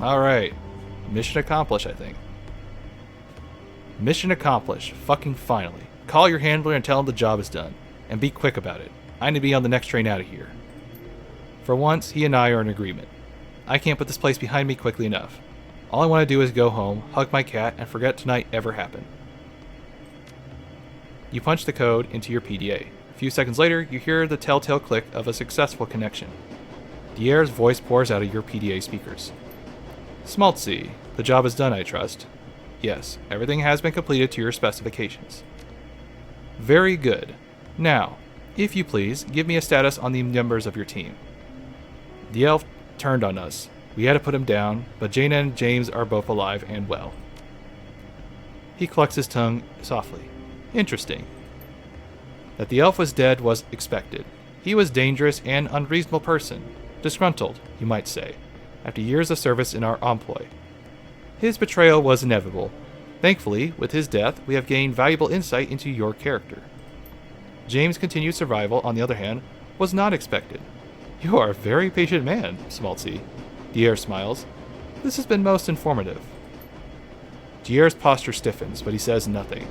Alright. Mission accomplished, I think. Mission accomplished. Fucking finally. Call your handler and tell him the job is done. And be quick about it. I need to be on the next train out of here. For once, he and I are in agreement. I can't put this place behind me quickly enough. All I want to do is go home, hug my cat, and forget tonight ever happened. You punch the code into your PDA. A few seconds later, you hear the telltale click of a successful connection. Dier's voice pours out of your PDA speakers. Smaltzy, the job is done, I trust. Yes, everything has been completed to your specifications. Very good. Now, if you please, give me a status on the members of your team. The elf turned on us. We had to put him down, but Jaina and James are both alive and well. He clucks his tongue softly. Interesting. That the elf was dead was expected. He was dangerous and unreasonable person. Disgruntled, you might say, after years of service in our employ. His betrayal was inevitable. Thankfully, with his death, we have gained valuable insight into your character. James' continued survival, on the other hand, was not expected. You are a very patient man, Smaltzy. Dier smiles. This has been most informative. Dier's posture stiffens, but he says nothing.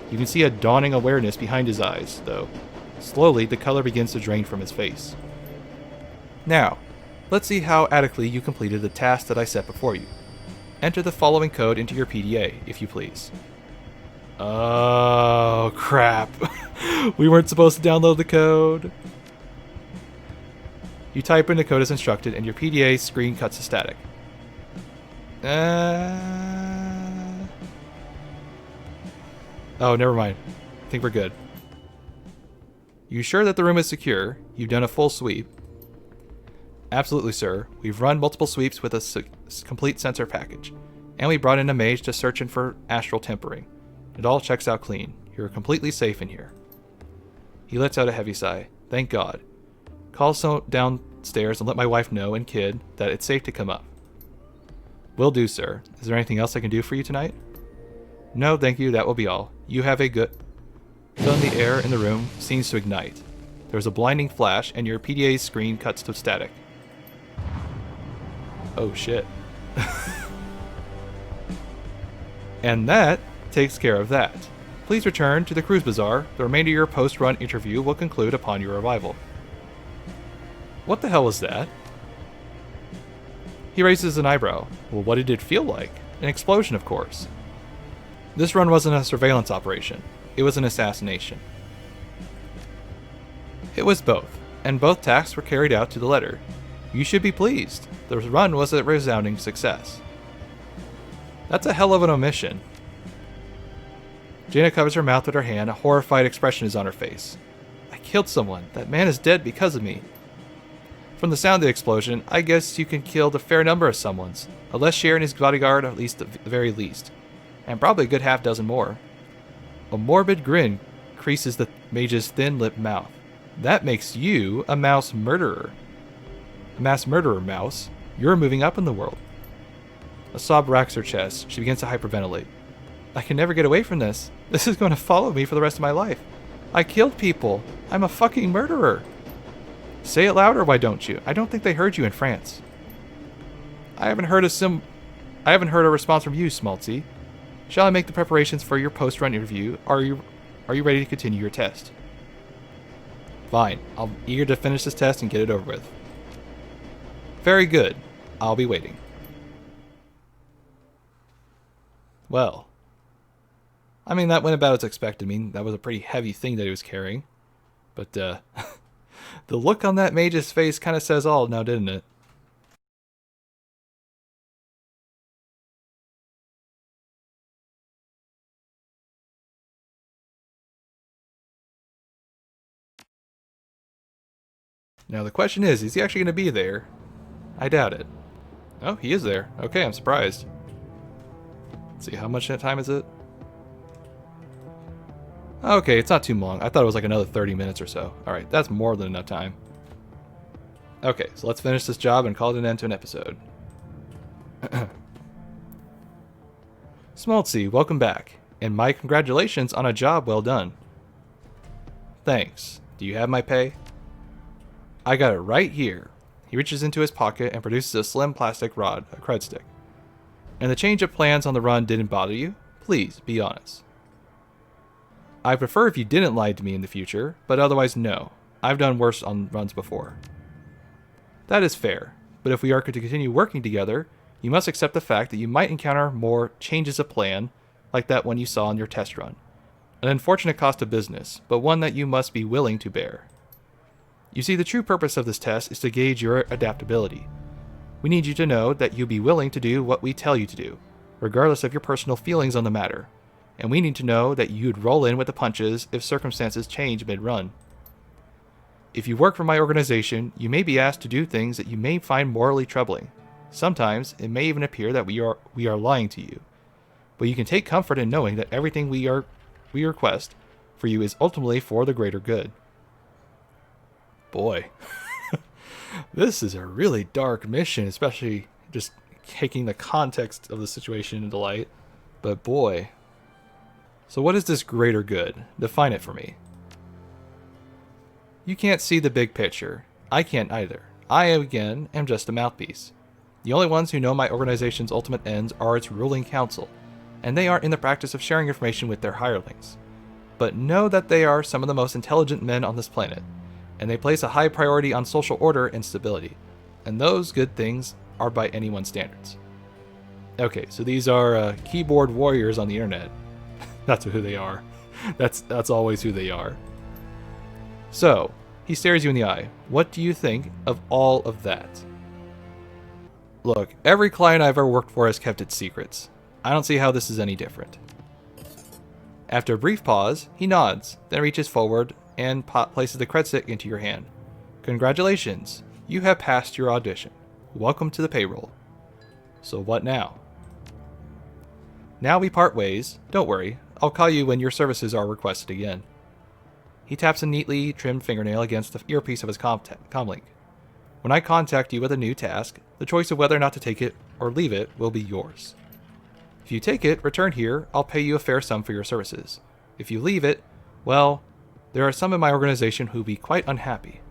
You can see a dawning awareness behind his eyes, though. Slowly, the color begins to drain from his face. Now, let's see how adequately you completed the task that I set before you. Enter the following code into your PDA, if you please. Oh, crap. We weren't supposed to download the code. You type in the code as instructed, and your PDA screen cuts to static. Oh, never mind. I think we're good. You sure that the room is secure? You've done a full sweep. Absolutely, sir. We've run multiple sweeps with a complete sensor package. And we brought in a mage to search in for astral tempering. It all checks out clean. You're completely safe in here. He lets out a heavy sigh. Thank God. Call downstairs and let my wife know and kid that it's safe to come up. Will do, sir. Is there anything else I can do for you tonight? No, thank you. That will be all. You have a good... Suddenly, the air in the room seems to ignite. There's a blinding flash, and your PDA screen cuts to static. Oh, shit. And that takes care of that. Please return to the Cruise Bazaar. The remainder of your post-run interview will conclude upon your arrival. What the hell was that? He raises an eyebrow. Well, what did it feel like? An explosion, of course. This run wasn't a surveillance operation. It was an assassination. It was both, and both tasks were carried out to the letter. You should be pleased. The run was a resounding success. That's a hell of an omission. Jaina covers her mouth with her hand. A horrified expression is on her face. I killed someone. That man is dead because of me. From the sound of the explosion, I guess you can kill a fair number of someones. Unless Share and his bodyguard, at least the very least. And probably a good half dozen more. A morbid grin creases the mage's thin-lipped mouth. That makes you a mouse murderer. A mass murderer, mouse. You're moving up in the world. A sob racks her chest. She begins to hyperventilate. I can never get away from this. This is going to follow me for the rest of my life. I killed people. I'm a fucking murderer. Say it louder, why don't you? I don't think they heard you in France. I haven't heard a response from you, Smaltzy. Shall I make the preparations for your post-run interview? Are you ready to continue your test? Fine. I'm eager to finish this test and get it over with. Very good. I'll be waiting. Well. I mean, that went about as expected. I mean, that was a pretty heavy thing that he was carrying. But, the look on that mage's face kind of says all now, didn't it? Now the question is he actually going to be there? I doubt it. Oh, he is there. Okay, I'm surprised. Let's see, how much time is it? Okay, it's not too long. I thought it was like another 30 minutes or so. Alright, that's more than enough time. Okay, so let's finish this job and call it an end to an episode. Smaltzy, welcome back, and my congratulations on a job well done. Thanks. Do you have my pay? I got it right here. He reaches into his pocket and produces a slim plastic rod, a cred stick. And the change of plans on the run didn't bother you? Please, be honest. I prefer if you didn't lie to me in the future, but otherwise no. I've done worse on runs before. That is fair, but if we are to continue working together, you must accept the fact that you might encounter more changes of plan, like that one you saw on your test run. An unfortunate cost of business, but one that you must be willing to bear. You see, the true purpose of this test is to gauge your adaptability. We need you to know that you'll be willing to do what we tell you to do, regardless of your personal feelings on the matter. And we need to know that you'd roll in with the punches if circumstances change mid-run. If you work for my organization, you may be asked to do things that you may find morally troubling. Sometimes, it may even appear that we are lying to you. But you can take comfort in knowing that everything we request for you is ultimately for the greater good. Boy, this is a really dark mission, especially just taking the context of the situation into light. But boy. So what is this greater good? Define it for me. You can't see the big picture. I can't either. I, again, am just a mouthpiece. The only ones who know my organization's ultimate ends are its ruling council, and they are in the practice of sharing information with their hirelings. But know that they are some of the most intelligent men on this planet, and they place a high priority on social order and stability, and those good things are by anyone's standards. Okay, so these are keyboard warriors on the internet. That's who they are. That's always who they are. So, he stares you in the eye. What do you think of all of that? Look, every client I've ever worked for has kept its secrets. I don't see how this is any different. After a brief pause, he nods, then reaches forward and places the cred stick into your hand. Congratulations, you have passed your audition. Welcome to the payroll. So what now? Now we part ways. Don't worry, I'll call you when your services are requested again. He taps a neatly trimmed fingernail against the earpiece of his comlink. When I contact you with a new task, the choice of whether or not to take it or leave it will be yours. If you take it, return here, I'll pay you a fair sum for your services. If you leave it, well, there are some in my organization who'll be quite unhappy.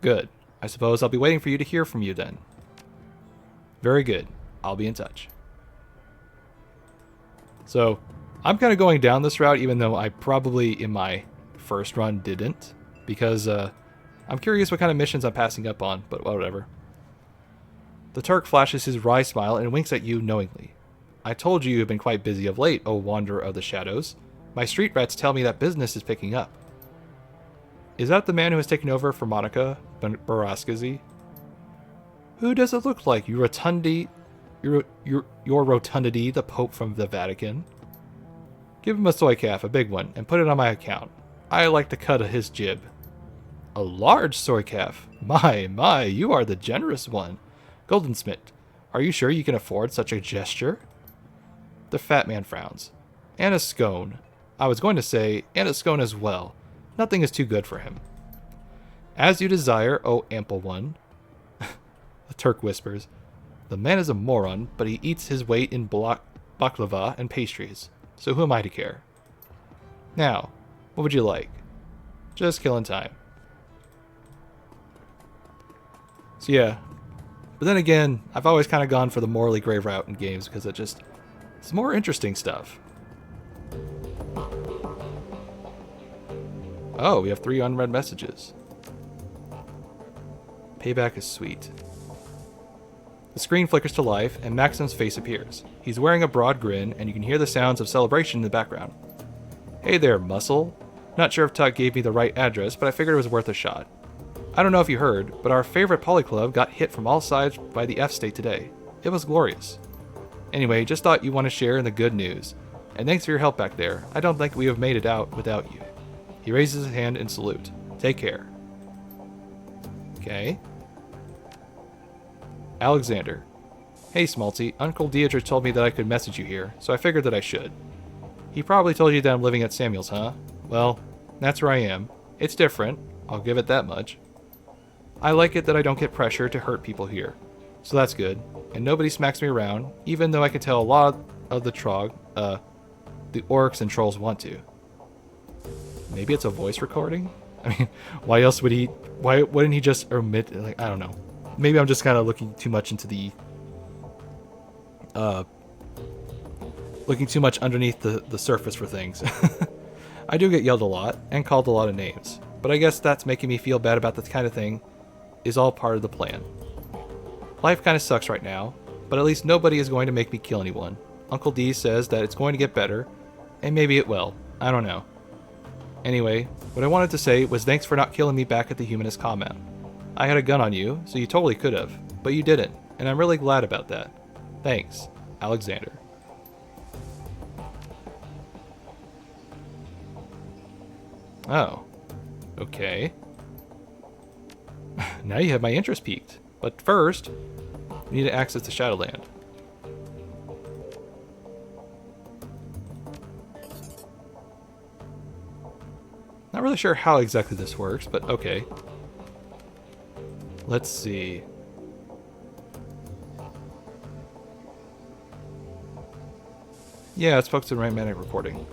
Good. I suppose I'll be waiting for you to hear from you then. Very good. I'll be in touch. So, I'm kind of going down this route even though I probably in my first run didn't, because I'm curious what kind of missions I'm passing up on, but whatever. The Turk flashes his wry smile and winks at you knowingly. I told you you've been quite busy of late, O wanderer of the shadows. My street rats tell me that business is picking up. Is that the man who has taken over for Monica Baraskazi? Who does it look like? Your rotundity, the Pope from the Vatican? Give him a soy calf, a big one, and put it on my account. I like the cut of his jib. A large soy calf? My, you are the generous one. Goldensmith, are you sure you can afford such a gesture? The fat man frowns. And a scone. I was going to say, and a scone as well. Nothing is too good for him. As you desire, O ample one. The Turk whispers. The man is a moron, but he eats his weight in baklava and pastries. So who am I to care? Now, what would you like? Just killing time. So yeah. But then again, I've always kind of gone for the morally gray route in games because it's more interesting stuff. Oh, we have 3 unread messages. Payback is sweet. The screen flickers to life, and Maxim's face appears. He's wearing a broad grin, and you can hear the sounds of celebration in the background. Hey there, muscle. Not sure if Tuck gave me the right address, but I figured it was worth a shot. I don't know if you heard, but our favorite Poly Club got hit from all sides by the F-State today. It was glorious. Anyway, just thought you'd want to share in the good news. And thanks for your help back there. I don't think we have made it out without you. He raises his hand in salute. Take care. Okay. Alexander. Hey, Smalty. Uncle Dietrich told me that I could message you here, so I figured that I should. He probably told you that I'm living at Samuel's, huh? Well, that's where I am. It's different. I'll give it that much. I like it that I don't get pressure to hurt people here. So that's good. and nobody smacks me around, even though I can tell a lot of the the orcs and trolls want to. Maybe it's a voice recording? I mean, why else would he... Why wouldn't he just omit... Like, I don't know. Maybe I'm just kind of looking too much into the... looking too much underneath the surface for things. I do get yelled a lot, and called a lot of names. But I guess that's making me feel bad about this kind of thing is all part of the plan. Life kind of sucks right now, but at least nobody is going to make me kill anyone. Uncle D says that it's going to get better, and maybe it will. I don't know. Anyway, what I wanted to say was thanks for not killing me back at the Humanist compound. I had a gun on you, so you totally could have, but you didn't, and I'm really glad about that. Thanks, Alexander. Oh. Okay. Now you have my interest piqued. But first, we need to access the Shadowland. Not really sure how exactly this works, but okay. Let's see. Yeah, it's focused on magnetic recording.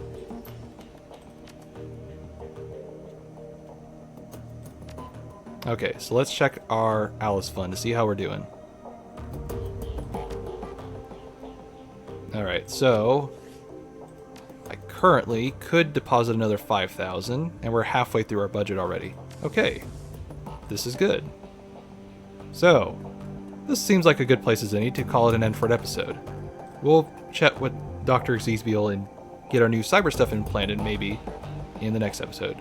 Okay, so let's check our Alice Fund to see how we're doing. Alright, so I currently could deposit another 5,000, and we're halfway through our budget already. Okay, this is good. So, this seems like a good place as any to call it an end for an episode. We'll chat with Dr. Xeasbeal and get our new cyber stuff implanted maybe in the next episode.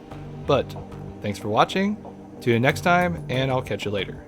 But, thanks for watching. Tune in next time, and I'll catch you later.